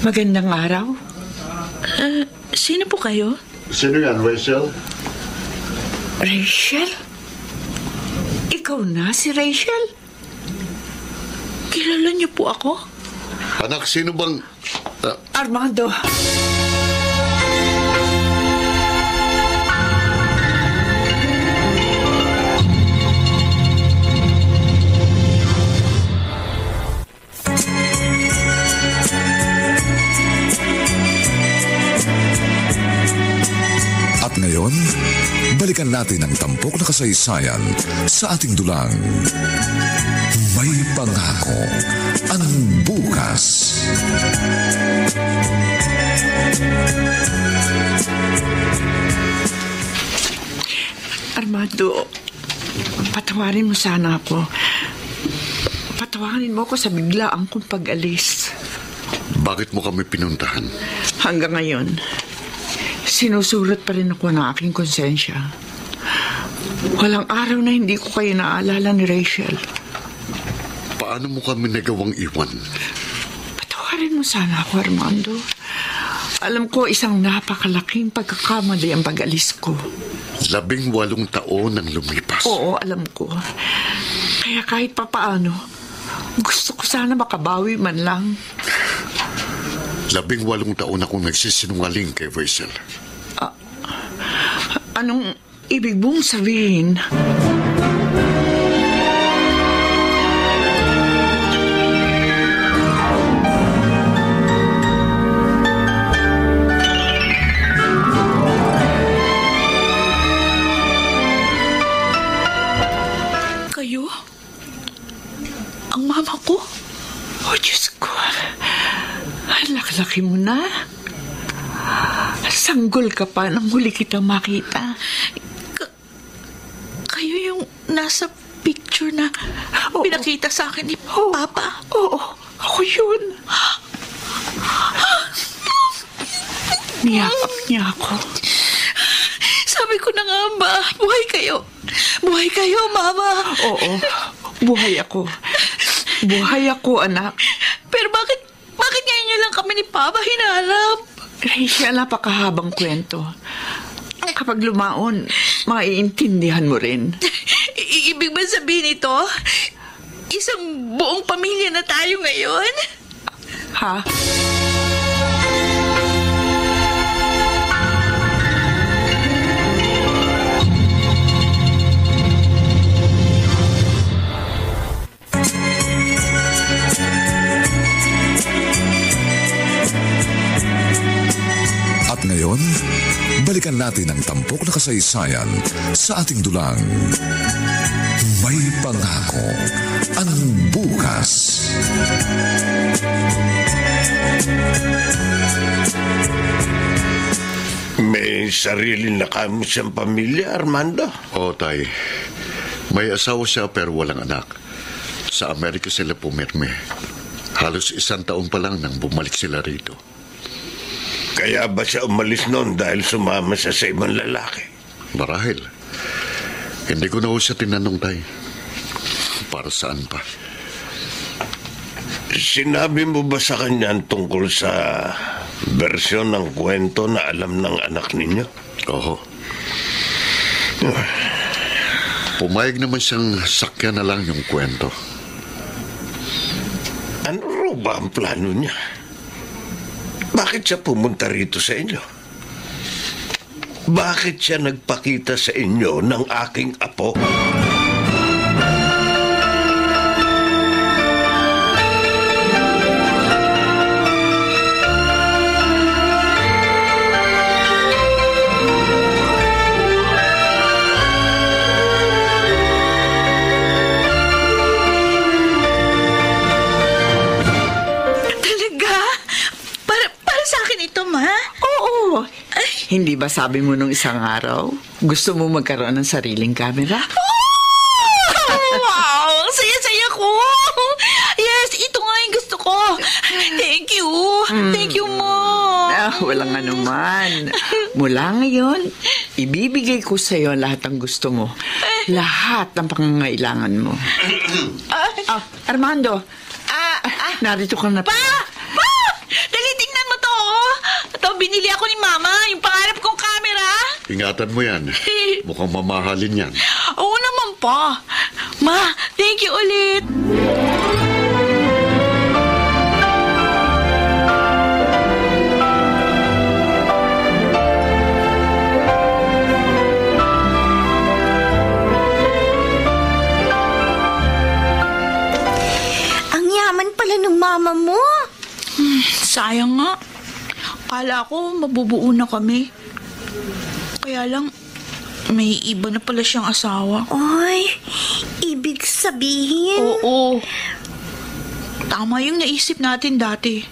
Magandang araw. Sino po kayo? Sino yan, Rachel? Rachel? Ikaw na si Rachel? Kilala niyo po ako? Anak, sino bang... Armando. At ngayon, balikan natin ang tampok na kasaysayan sa ating dulang. May pangako ang bukas. Armando, patawarin mo sana ako. Patawarin mo ako sa biglaang kong pag-alis. Bakit mo kami pinuntahan? Hanggang ngayon, sinusulat pa rin ako ng aking konsensya. Walang araw na hindi ko kayo naalala ni Rachel. Paano mo kami nagawang iwan? Patawarin mo sana ako, Armando. Alam ko isang napakalaking pagkakamali ang pag-alis ko. 18 taon ang lumipas. Oo, alam ko. Kaya kahit papaano, gusto ko sana makabawi man lang. 18 taon akong nagsisinungaling kay Rachel. Anong ibig mong sabihin? Kayo? Ang mama ko? Oh, Diyos ko. Ang laki-laki mo na. Sanggol ka pa nang huli kitang makita. Kayo yung nasa picture na pinakita sa akin ni Papa? Oo, ako yun. Niyakap niya ako. Sabi ko na nga ba, buhay kayo. Buhay kayo, Mama. Oo, buhay ako. Buhay ako, anak. Pero bakit ngayon nyo lang kami ni Papa hinarap? Rachel, napakahabang kwento. Kapag lumaon, maiintindihan mo rin. Ibig ba sabihin ito? Isang buong pamilya na tayo ngayon? Ha? At ngayon, balikan natin ang tampok na kasaysayan sa ating dulang. May pangako ang bukas. May sarili na kamo siyang pamilya, Armando? Oo, Tay. May asawa siya pero walang anak. Sa Amerika sila pumirme. Halos 1 taon pa lang nang bumalik sila rito. Kaya ba siya umalis noon dahil sumama siya sa ibang lalaki? Marahil. Hindi ko na ho siya tinanong, Tay. Para saan pa? Sinabi mo ba sa kanya tungkol sa bersyon ng kwento na alam ng anak ninyo? Oo. Pumayag naman siyang sakyan na lang yung kwento. Ano raw ba ang plano niya? Bakit siya pumunta rito sa inyo? Bakit siya nagpakita sa inyo ng aking apo? Hindi ba sabi mo nung isang araw, gusto mo magkaroon ng sariling camera? Oh, wow! Saya-saya ko! Yes, ito nga yung gusto ko. Thank you. Thank you, Mom. Walang anuman. Mula ngayon, ibibigay ko sa iyo lahat ng gusto mo. Lahat ng pangangailangan mo. Armando, narito ka na. Pa! Dali, tingnan mo to. Ito, binili ako ni Mama, yung pangarap kong camera. Ingatan mo yan. Mukhang mamahalin yan. Oo naman pa. Ma, thank you ulit. Ang yaman pala ng mama mo. Sayang nga. Kala ko mabubuo na kami. Kaya lang, may iba na pala siyang asawa. Ay, ibig sabihin... Oo. Tama yung naisip natin dati.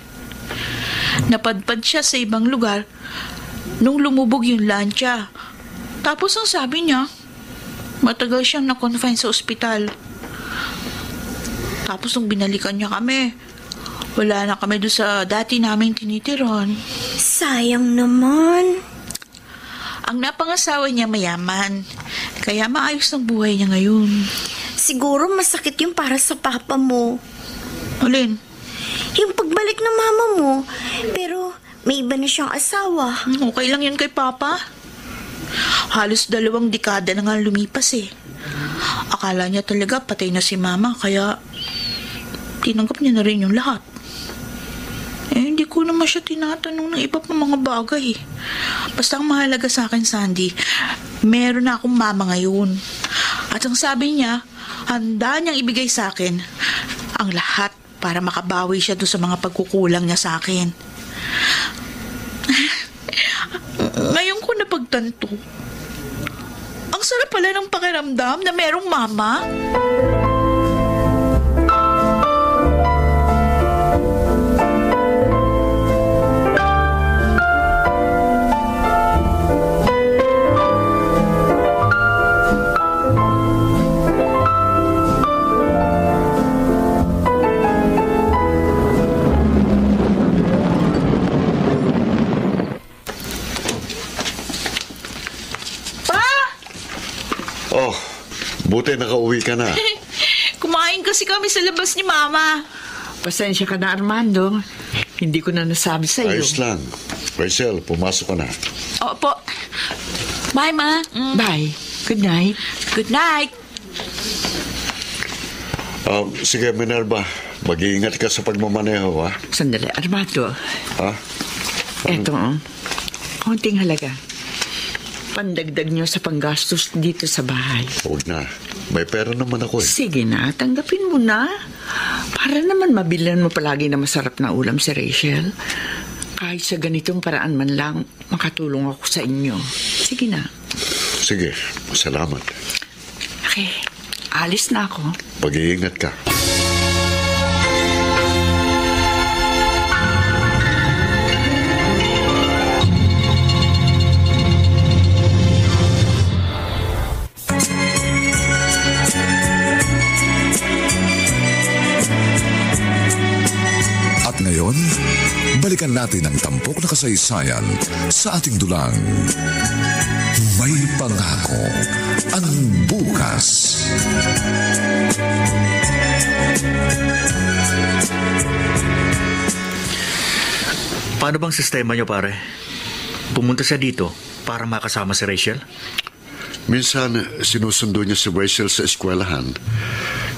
Napadpad siya sa ibang lugar nung lumubog yung lancha. Tapos ang sabi niya, matagal siyang na-confine sa ospital. Tapos nung binalikan niya kami, Wala na kami doon sa dati naming tinitiron. Sayang naman. Ang napangasawa niya mayaman, kaya maayos ang buhay niya ngayon. Siguro masakit yung para sa papa mo. Alin? Yung pagbalik ng mama mo. Pero may iba na siyang asawa. Okay lang yun kay Papa. Halos 2 dekada na nga lumipas eh. Akala niya talaga patay na si Mama, kaya tinanggap niya na rin yung lahat. Hindi ko naman siya tinatanong ng iba pang mga bagay. Basta ang mahalaga sa akin, Sandy, meron na akong mama ngayon. At ang sabi niya, handa niyang ibigay sa akin ang lahat para makabawi siya doon sa mga pagkukulang niya sa akin. Ngayon ko napagtanto, ang sarap pala ng pakiramdam na merong mama. Oh, buti nakauwi ka na. Kumain kasi kami sa labas ni Mama. Pasensya ka na, Armando. Hindi ko na nasabi sa iyo. Ayos lang. Rachel, pumasok ka na. Opo. Bye, Ma. Bye. Good night. Good night. Sige, Minerva. Mag-iingat ka sa pagmamaneho, ha? Sandali, Armando. Ha? Eto, konting halaga. Pandagdag nyo sa panggastos dito sa bahay. Huwag na. May pera naman ako eh. Sige na, tanggapin mo na. Para naman mabilan mo palagi na masarap na ulam si Rachel. Kahit sa ganitong paraan man lang, makatulong ako sa inyo. Sige na. Sige, salamat. Okay, alis na ako. Mag-iingat ka. Ngayon, balikan natin ang tampok na kasaysayan sa ating dulang. May pangako ang bukas. Paano bang sistema niyo, pare? Pumunta siya dito para makasama si Rachel? Minsan, sinusundo niya si Rachel sa eskwelahan.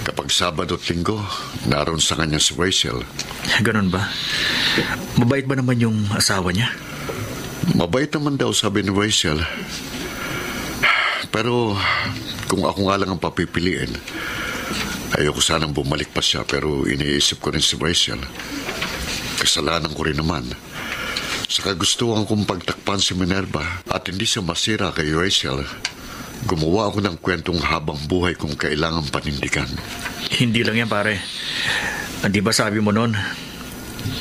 Kapag Sabado at Linggo, naroon sa kanya si Rachel. Ganon ba? Mabait ba naman yung asawa niya? Mabait naman daw, sabi ni Rachel. Pero kung ako nga lang ang papipiliin, ayoko sanang bumalik pa siya, pero iniisip ko rin si Rachel. Kasalanan ko rin naman. Saka gustuhan kong pagtakpan si Minerva at hindi siya masira kay Rachel. Gumawa ako ng kwentong habang buhay kung kailangan panindigan. Hindi lang yan, pare. Di ba sabi mo noon,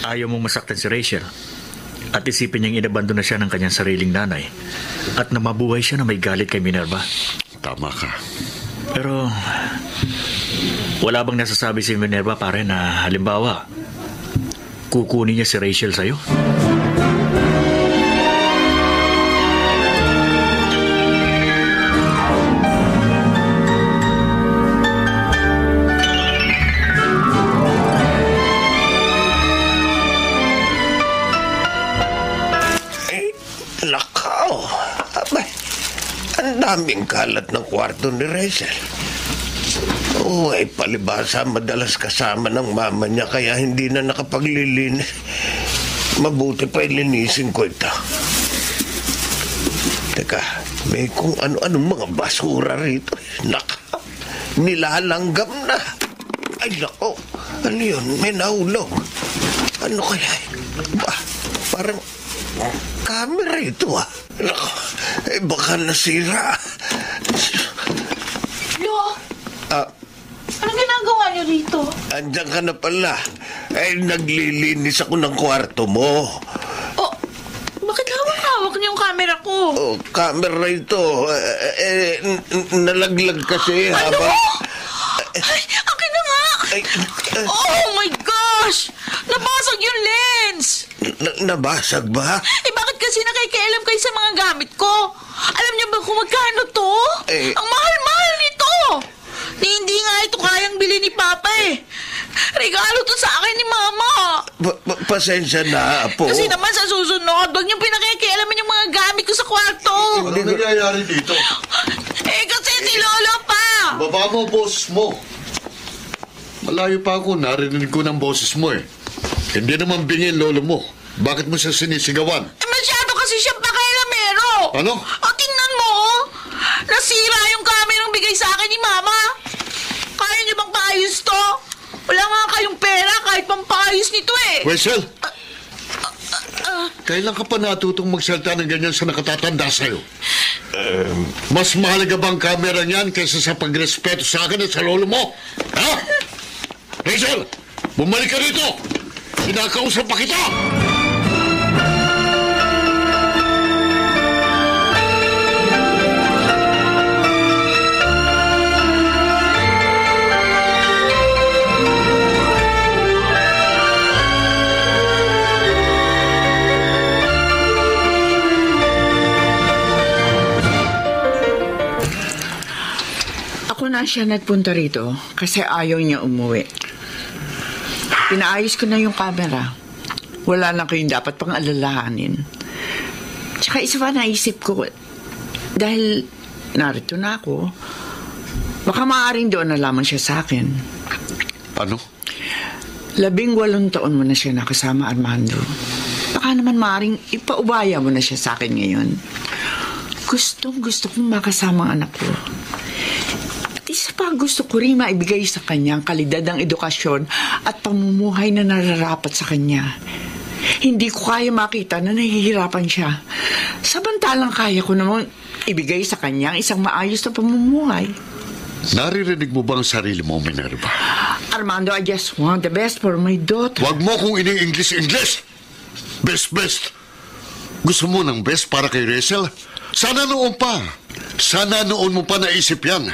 ayaw mong masaktan si Rachel at isipin niyang inabandon na siya ng kanyang sariling nanay at na mabuhay siya na may galit kay Minerva? Tama ka. Pero wala bang nasasabi si Minerva, pare, na halimbawa kukunin niya si Rachel sa'yo? Daming kalat ng kwarto ni Rachel. Ay palibasa, madalas kasama ng mama niya kaya hindi na nakapaglilinis. Mabuti pa ilinisin ko ito. Teka, may kung ano-anong mga basura rito. Naka, nilalanggam na. Ay nako, ano yun? May nahulog. Ano kaya? Parang camera ito ah. Nako, baka nasira. Lo, anong ginagawa niyo dito? Andiyan ka na pala. Naglilinis ako ng kwarto mo. Oh, bakit hawak-hawak niyo yung camera ko? Oh, camera ito. Nalaglag kasi Ano? habang... Ay, akin na nga! Oh my gosh! Nabasag yung lens! Nabasag ba? Bakit kasi nakikialam kayo sa mga gamit ko? Alam niyo ba kung magkano to? Ang mahal-mahal nito! Hindi nga ito kayang bili ni Papa Regalo to sa akin ni Mama. Pasensya na, Apo. Kasi naman sa susunod, huwag niyong pinakikialaman yung mga gamit ko sa kwarto. Ano nangyayari dito? Kasi si Lolo pa. Baba mo, boss mo. Malayo pa ako, narinig ko ng boses mo Hindi naman bingin lolo mo. Bakit mo siya sinisigawan? Masyado kasi siyang pakailamero. Ano? Tingnan mo, nasira yung kamerang bigay sa akin ni Mama. Kaya niyo bang paayos to? Wala nga kayong pera kahit pampaayos nito Wessel! Kailan ka pa natutong magsalita ng ganyan sa nakatatanda sa'yo? Mas mahalaga bang kamera niyan kaysa sa pagrespeto sa akin at sa lolo mo? Ha? Rachel! Bumalik ka rito! Kinakausap pa kita! Ako na siya nagpunta rito kasi ayaw niya umuwi. Pinaayos ko na yung camera. Wala na kayong dapat pang alalahanin. Tsaka isa pa naisip ko, dahil narito na ako, baka maaaring doon na lamang siya sa akin. Ano? 18 taon mo na siya nakasama, Armando. Baka naman maaaring ipaubaya mo na siya sa akin ngayon. Gusto kong makasama ang anak ko. Isa pa gusto ko rin maibigay sa kanya ang kalidad ng edukasyon at pamumuhay na nararapat sa kanya. Hindi ko kaya makita na nahihirapan siya. Samantalang kaya ko namang ibigay sa kanya ang isang maayos na pamumuhay. Naririnig mo ba ang sarili mo, Minerva? Armando, I just want the best for my daughter. Huwag mo kong ini-English. Best. Gusto mo ng best para kay Rachel? Sana noon pa. Sana noon mo pa naisip yan.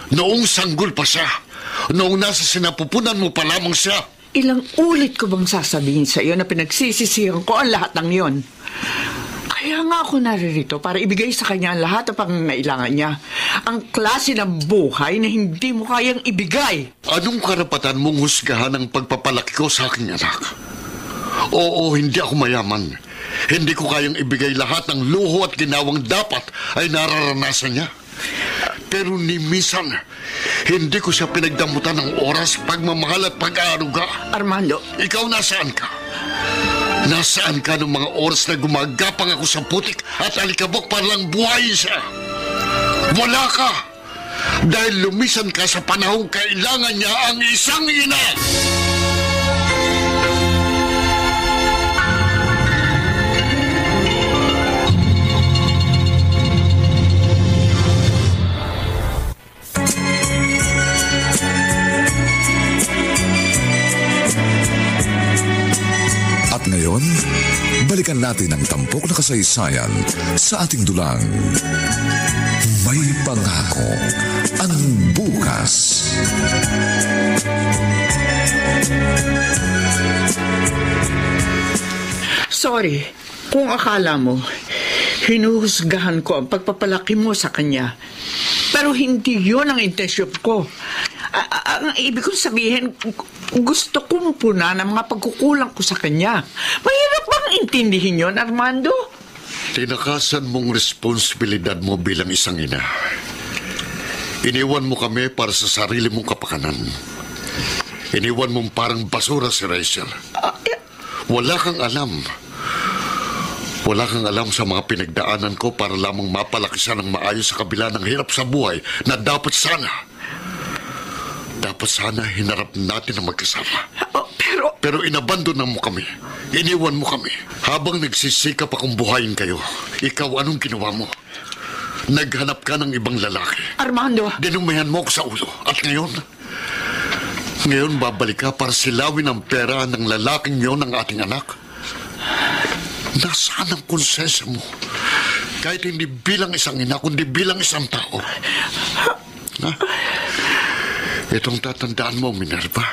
Noong sanggol pa siya. Noong nasa sinapupunan mo pa lamang siya. Ilang ulit ko bang sasabihin sa iyo na pinagsisisihan ko ang lahat ng yon? Kaya nga ako naririto para ibigay sa kanya ang lahat ng pangangailangan niya. Ang klase ng buhay na hindi mo kayang ibigay. Anong karapatan mong husgahan ang pagpapalaki ko sa aking anak? Oo, hindi ako mayaman. Hindi ko kayang ibigay lahat ng luho at ginawang dapat ay nararanasan niya. Pero ni minsan, hindi ko siya pinagdamutan ng oras, pagmamahal at pag-aaruga. Armando. Ikaw nasaan ka? Nasaan ka ng mga oras na gumagapang ako sa putik at alikabok para lang buhayin siya? Wala ka! Dahil lumisan ka sa panahong kailangan niya ang isang ina! Ngayon, balikan natin ang tampok na kasaysayan sa ating dulang. May pangako ang bukas. Sorry, kung akala mo, hinuhusgahan ko ang pagpapalaki mo sa kanya. Pero hindi yon ang intensyon ko. Ang ibig kong sabihin, gusto kong puna ng mga pagkukulang ko sa kanya. Mahirap bang intindihin yon, Armando? Tinakasan mong responsibilidad mo bilang isang ina. Iniwan mo kami para sa sarili mong kapakanan. Iniwan mong parang basura si Rachel. Wala kang alam. Wala kang alam sa mga pinagdaanan ko para lamang mapalaki siya ng maayos sa kabila ng hirap sa buhay na dapat sana hinarap natin ang magkasama. Pero inabandonan mo kami. Iniwan mo kami. Habang nagsisikap akong buhayin kayo, ikaw anong ginawa mo? Naghanap ka ng ibang lalaki. Armando! Dinumihan mo ako sa ulo. At ngayon babalik ka para silawin ang pera ng lalaking yon ng ating anak? Nasaan ang konsensya mo? Kahit hindi bilang isang ina, kundi bilang isang tao. Ha? Itong tatandaan mo, Minerva.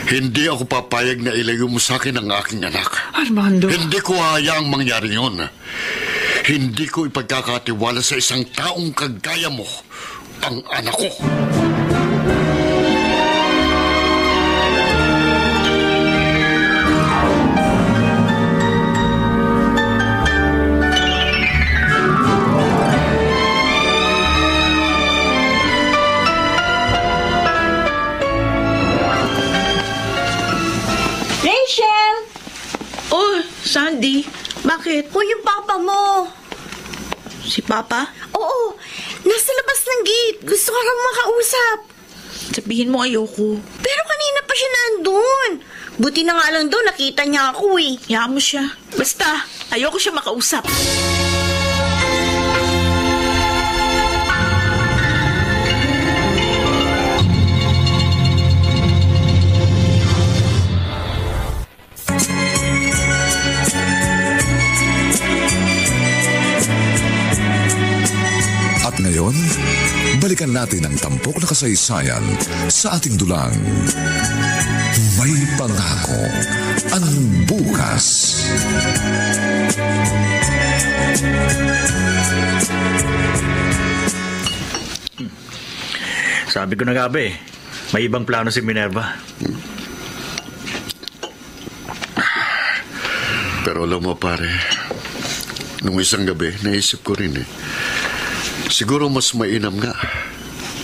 Hindi ako papayag na ilayo mo sa akin ang aking anak. Armando. Hindi ko hayaang mangyari yun. Hindi ko ipagkakatiwala sa isang taong kagaya mo ang anak ko. Rachel! Oh, Sandy. Bakit? Hoy, yung papa mo. Si Papa? Oo, nasa labas ng gate. Gusto ka kang makausap. Sabihin mo ayoko. Pero kanina pa siya nandun. Buti na nga lang doon, nakita niya ako eh. Hayaan mo siya. Basta, ayoko siya makausap. At ngayon, balikan natin ang tampok na kasaysayan sa ating dulang. May pangako ang bukas. Sabi ko na nga ba eh, may ibang plano si Minerva. Pero alam mo pare, nung isang gabi, naisip ko rin eh. Siguro mas mainam nga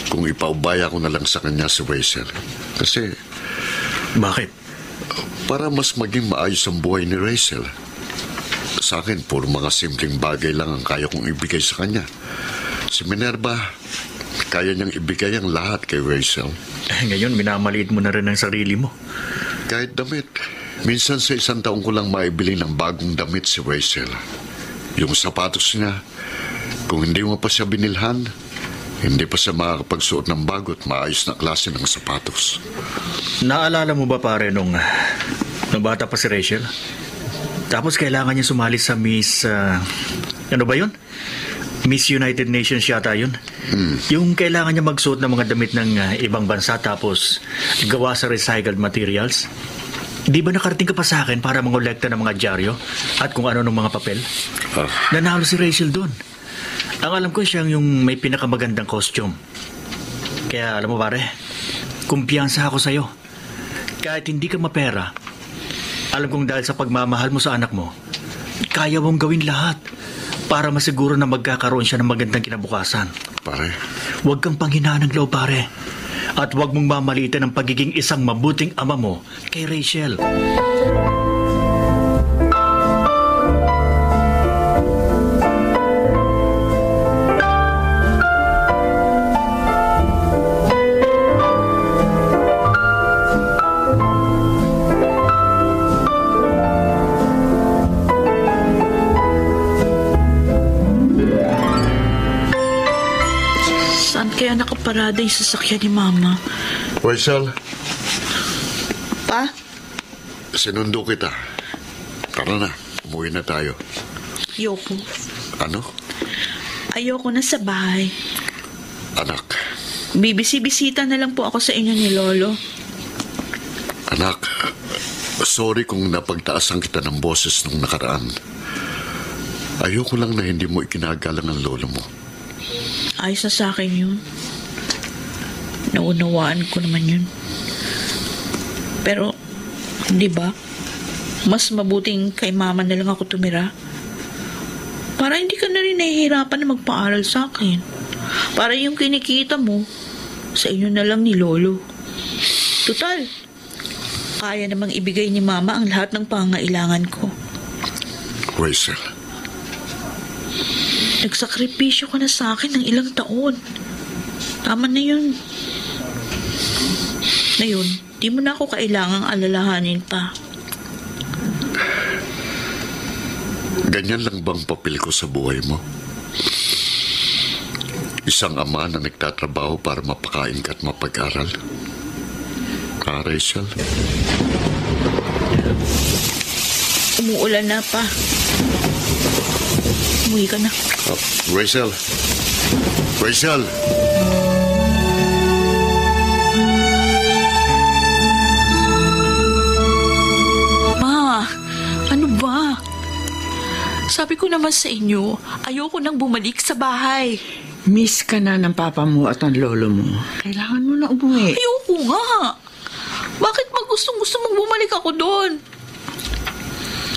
kung ipaubaya ko na lang sa kanya si Rachel. Kasi Bakit? para mas maging maayos ang buhay ni Rachel. Sa akin, puro mga simpleng bagay lang ang kaya kong ibigay sa kanya. Si Minerva, kaya niyang ibigay ang lahat kay Rachel. Ngayon, minamaliit mo na rin ang sarili mo. Kahit damit. Minsan sa isang taon ko lang maibili ng bagong damit si Rachel. Yung sapatos niya, kung hindi mo pa siya binilhan, hindi pa siya makakapagsuot ng bago at maayos na klase ng sapatos. Naalala mo ba pare nung bata pa si Rachel? Tapos kailangan niya sumali sa Miss... ano ba yun? Miss United Nations yata yun. Yung kailangan niya magsuot ng mga damit ng ibang bansa tapos gawa sa recycled materials. Di ba nakarating ka pa sa akin para mangolekta ng mga dyaryo at kung ano ng mga papel? Nanalo si Rachel doon. Ang alam ko siyang yung may pinakamagandang costume. Kaya alam mo pare, kumpiyansa ako sa'yo. Kahit hindi ka mapera, alam kong dahil sa pagmamahal mo sa anak mo, kaya mong gawin lahat para masiguro na magkakaroon siya ng magandang kinabukasan. Pare? Huwag kang panghinaan ng loob pare. At huwag mong mamalitan ang pagiging isang mabuting ama mo kay Rachel. Kaya nakaparada yung sasakyan ni Mama. Rachel? Pa? Sinundo kita. Tara na, umuwi na tayo. Ayoko. Ano? Ayoko na sa bahay. Anak. Bibisi-bisita na lang po ako sa inyo ni Lolo. Anak, sorry kung napagtaasan kita ng boses nung nakaraan. Ayoko lang na hindi mo ikinagalang ang lolo mo. Ayos na sa akin yun. Naunawaan ko naman yun. Pero, di ba? Mas mabuting kay Mama na lang ako tumira. Para hindi ka na rin nahihirapan na magpaaral sa akin. Para yung kinikita mo, sa inyo na lang ni Lolo. Total, kaya namang ibigay ni Mama ang lahat ng pangangailangan ko. Rachel. Nagsakripisyo ka na sa akin ng ilang taon. Tama na yun. Ngayon, di mo na ako kailangang alalahanin pa. Ganyan lang bang papel ko sa buhay mo? Isang ama na nagtatrabaho para mapakain ka at mapag-aral? Rachel? Umuulan na pa. Umuwi ka na. Rachel? Rachel! naman sa inyo, ayoko nang bumalik sa bahay. Miss ka na ng papa mo at ng lolo mo. Kailangan mo na umuwi. Ayoko nga. Bakit gusto mong bumalik ako doon?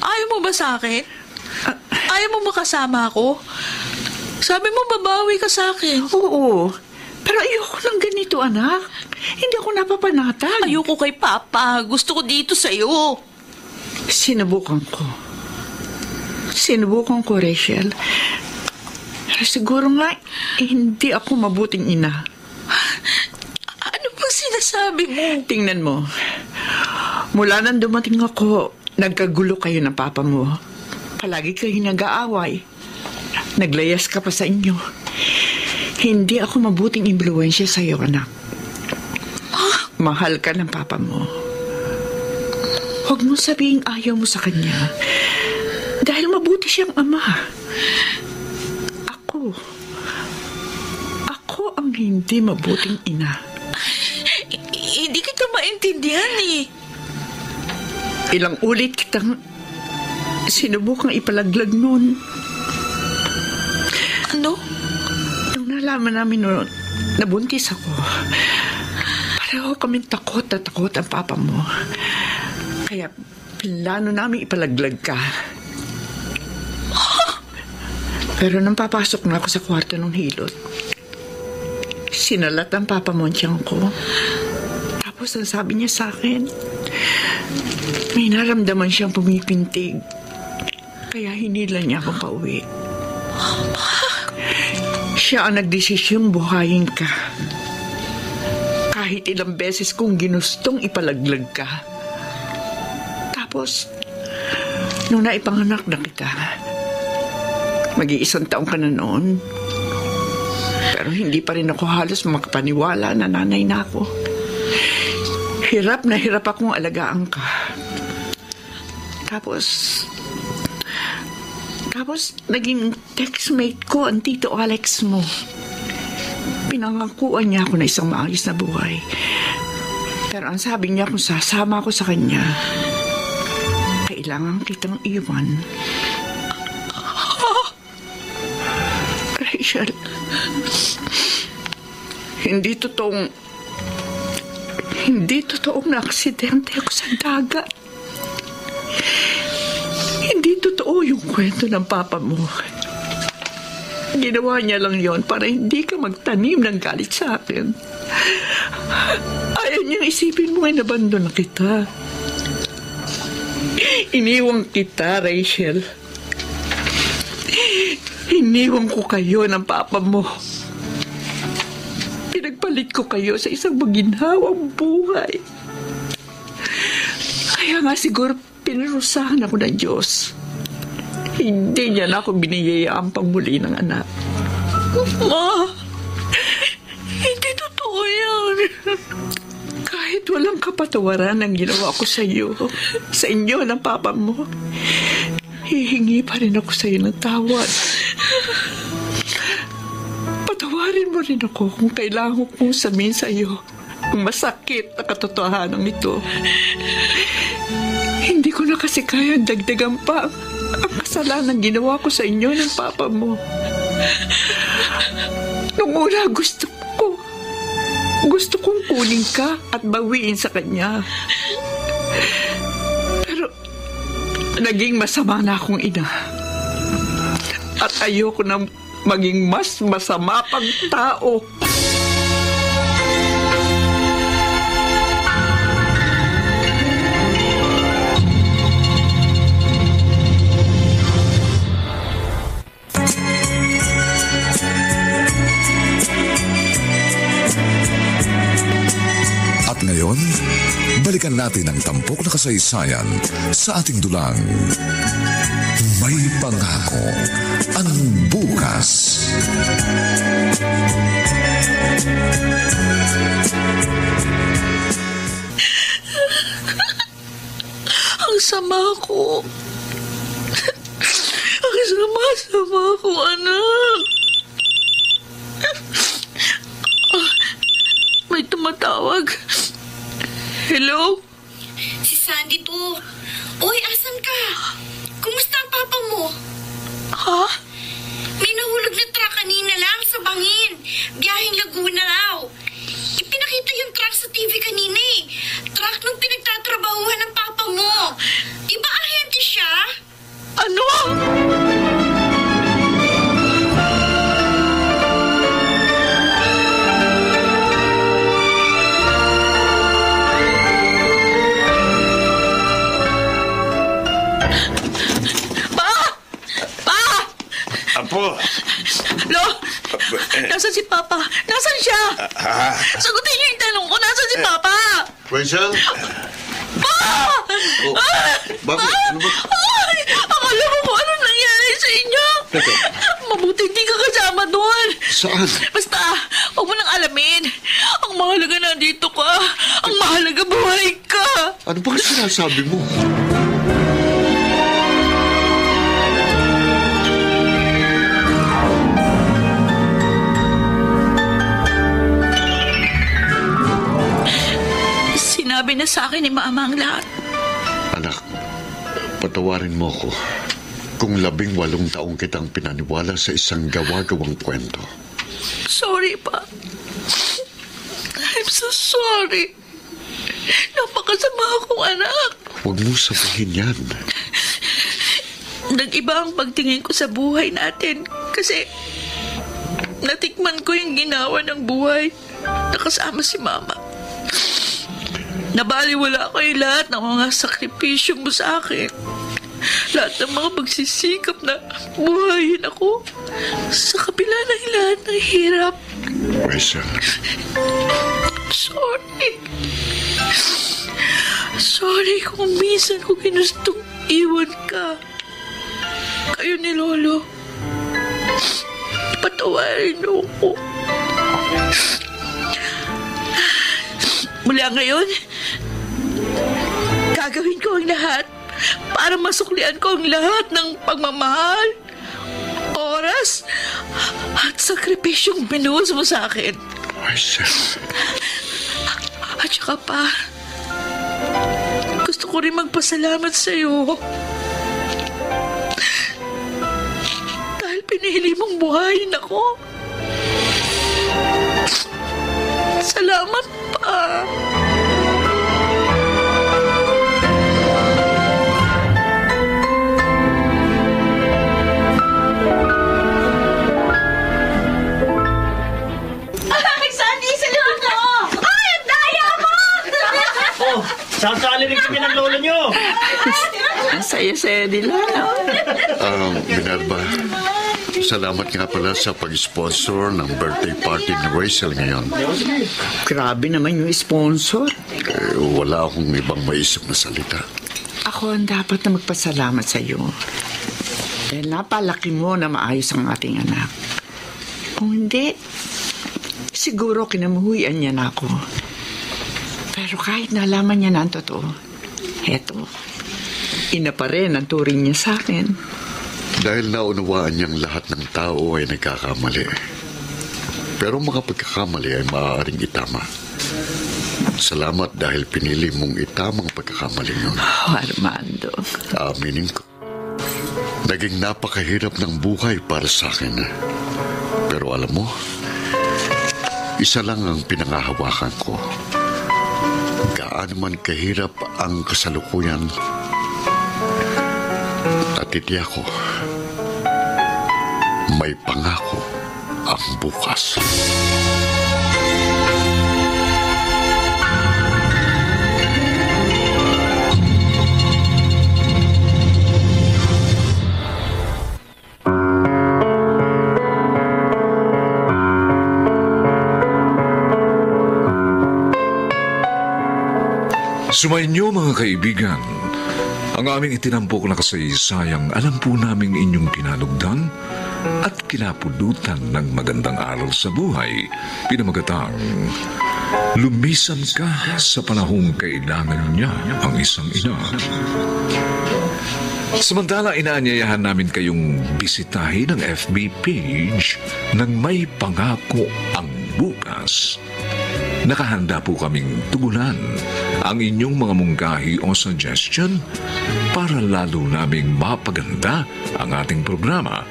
Ayaw mo ba sa akin? Ayaw mo makasama ako? Sabi mo babawi ka sa akin. Oo. Pero ayoko lang ganito, anak. Hindi ako napapanatag. Ayoko kay Papa. Gusto ko dito sa'yo. Sinubukan ko, Rachel. Pero siguro nga, hindi ako mabuting ina. Ano bang sinasabi mo? Tingnan mo. Mula nang dumating ako, nagkagulo kayo ng papa mo. Palagi kayo nag-aaway. Naglayas ka pa sa inyo. Hindi ako mabuting impluwensya sa iyo, anak. Mahal ka ng papa mo. Huwag mo sabihing ayaw mo sa kanya. Dahil mabuti siyang ama. Ako ang hindi mabuting ina. Hindi kita maintindihan eh. Ilang ulit kitang sinubukang ipalaglag noon. Ano? Nung nalaman namin noon, nabuntis ako. Pareho kaming takot na takot ang papa mo. Kaya plano namin ipalaglag ka. Pero nang papasok na ako sa kwarto ng hilot, sinalat ang papa mo ang tiyan ko. Tapos ang sabi niya sa akin, may naramdaman siyang pumipintig. Kaya hinila niya akong pauwi. Siya ang nagdesisyong buhayin ka. Kahit ilang beses kong ginustong ipalaglag ka. Tapos, nung naipanganak na kita, mag-iisang taong ka na noon. Pero hindi pa rin ako halos makapaniwala na nanay na ako. Hirap na hirap akong alagaan ka. Tapos naging textmate ko ang Tito Alex mo. Pinangakuan niya ako na isang maayos na buhay. Pero ang sabi niya kung sasama ako sa kanya, kailangan kitang iwan. Rachel, hindi totoong na aksidente ako sa dagat. Hindi totoo yung kwento ng papa mo. Ginawa niya lang yon para hindi ka magtanim ng galit sa akin. Ayaw niyang isipin mo ay nabandon na kita. Iniwan kita, Rachel. Iniwan ko kayo ng papa mo. Pinagpalit ko kayo sa isang maginhawang buhay. Kaya nga siguro pinarusahan ako ng Diyos. Hindi niya na ako biniyayaan pang muli ng anak. Ma, hindi totoo yan. Kahit walang kapatawaran ang ginawa ko sa iyo, sa inyo ng papa mo, hihingi pa rin ako sa iyo ng tawad. Patawarin mo rin ako kung kailangan kong sabihin sa iyo ang masakit na katotohanan ito. Hindi ko na kasi kayang dagdagan pa ang kasalanan ginawa ko sa inyo ng papa mo. Nung una gusto kong kunin ka at bawiin sa kanya. Pero naging masama na akong ina. At ayoko na maging mas masama pang tao. Ngayon, balikan natin ang tampok na kasaysayan sa ating dulang. May pangako ang bukas. Ang sama ko. Ang sama-sama ko, anak. May tumatawag. Hello? Si Sandy to. Oy, asan ka? Kumusta ang papa mo? Ha? May nahulog na truck kanina lang sa bangin. Biyaheng Laguna raw. Ipinakita yung truck sa TV kanina eh. Truck nung pinagtatrabahuhan ng papa mo. Di ba ahente siya? Ano? Apo! Lo! Nasaan si Papa? Nasaan siya? Sagutin niyo yung tanong ko. Nasaan si Papa? Rachel? Pa! Bakit? Ano ba? Ay! Akala mo kung anong nangyari sa inyo. Mabuti hindi ka kasama doon. Saan? Basta, huwag mo nang alamin. Ang mahalaga nandito ka. Ang mahalaga buhay ka. Ano ba sinasabi mo? Sinabi na sa akin ni Mama ang lahat. Anak, patawarin mo ko kung 18 taong kitang pinaniwala sa isang gawa-gawang kwento. Sorry pa. I'm so sorry. Napakasama akong anak. Huwag mo sabihin yan. Nag-iba ang pagtingin ko sa buhay natin kasi natikman ko yung ginawa ng buhay na kasama si Mama. Nabaliwala ko yung lahat ng mga sakripisyo mo sa akin. Lahat ng mga pagsisikap na buhayin ako sa kabila ng lahat ng hirap. Rachel. Sorry. Sorry kung minsan ko ginustong iwan ka. Kayo ni Lolo. Patawarin niyo ako. Mula ngayon, gagawin ko ang lahat para masuklian ko ang lahat ng pagmamahal, oras, at sakripisyong binuhos mo sa akin. Rachel. At saka pa, gusto ko rin magpasalamat sa iyo. Dahil pinili mong buhayin ako. Salamat pa. Sasalinig kami ng lolo nyo. Ang saya-saya nila, no? Minerva, salamat nga pala sa pag-sponsor ng birthday party ni Rachel ngayon. Grabe naman yung sponsor. Wala akong ibang maisip na salita. Ako ang dapat na magpasalamat sa iyo. Dahil napalaki mo na maayos ang ating anak. Kung hindi, siguro kinamuhuyan niya na ako. Pero kahit nalaman niya na ang totoo, eto, ina pa rin ang turing niya sa akin. Dahil naunawaan niyang lahat ng tao ay nagkakamali. Pero mga pagkakamali ay maaaring itama. Salamat dahil pinili mong itamang pagkakamali yun. Oh, Armando. Aminin ko. Naging napakahirap ng buhay para sa akin. Pero alam mo, isa lang ang pinangahawakan ko. Gaano man kahirap ang kasalukuyan, natitiyak ko, may pangako ang bukas. Sumainyo mga kaibigan, ang aming itinampok na kasaysayang alam po naming inyong pinalugdan at kinapudutan ng magandang aral sa buhay, pinamagatang lumisan ka sa panahong kailangan niya ang isang ina. Samantala, inaanyayahan namin kayong bisitahin ang FB page ng May Pangako ang Bukas. Nakahanda po kaming tugunan ang inyong mga mungkahi o suggestion para lalo naming mapaganda ang ating programa.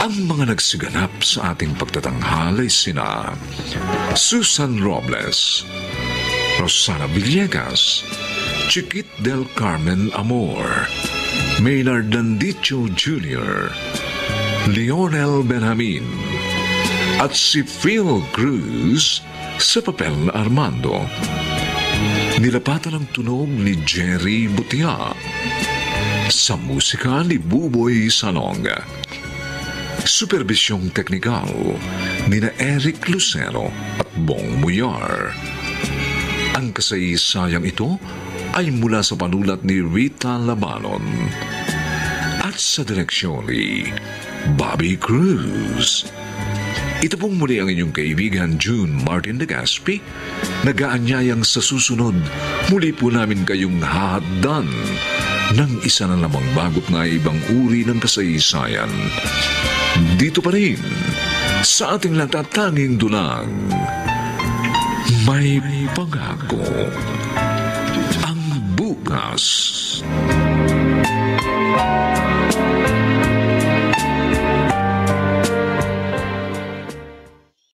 Ang mga nagsiganap sa ating pagtatanghal ay sina Susan Robles, Rosana Villegas, Chiquit del Carmen Amor, Maynard Landicho Jr., Lionel Benjamin, at si Phil Cruz sa papel na Armando. Nilapatan ang tunog ni Jerry Butia, sa musika ni Buboy Salong. Supervisyong teknikal ni na Eric Lucero at Bong Muyar. Ang kasaysayang ito ay mula sa panulat ni Rita Labanon at sa direksyon ni Bobby Cruz. Ito pong muli ang inyong kaibigan June Martin de Gaspi, nag-aanyayang sa susunod muli po namin kayong hahatdan ng isa na lamang bagot na ibang uri ng kasaysayan. Dito pa rin sa ating natatanging dulang may pangako ang bukas.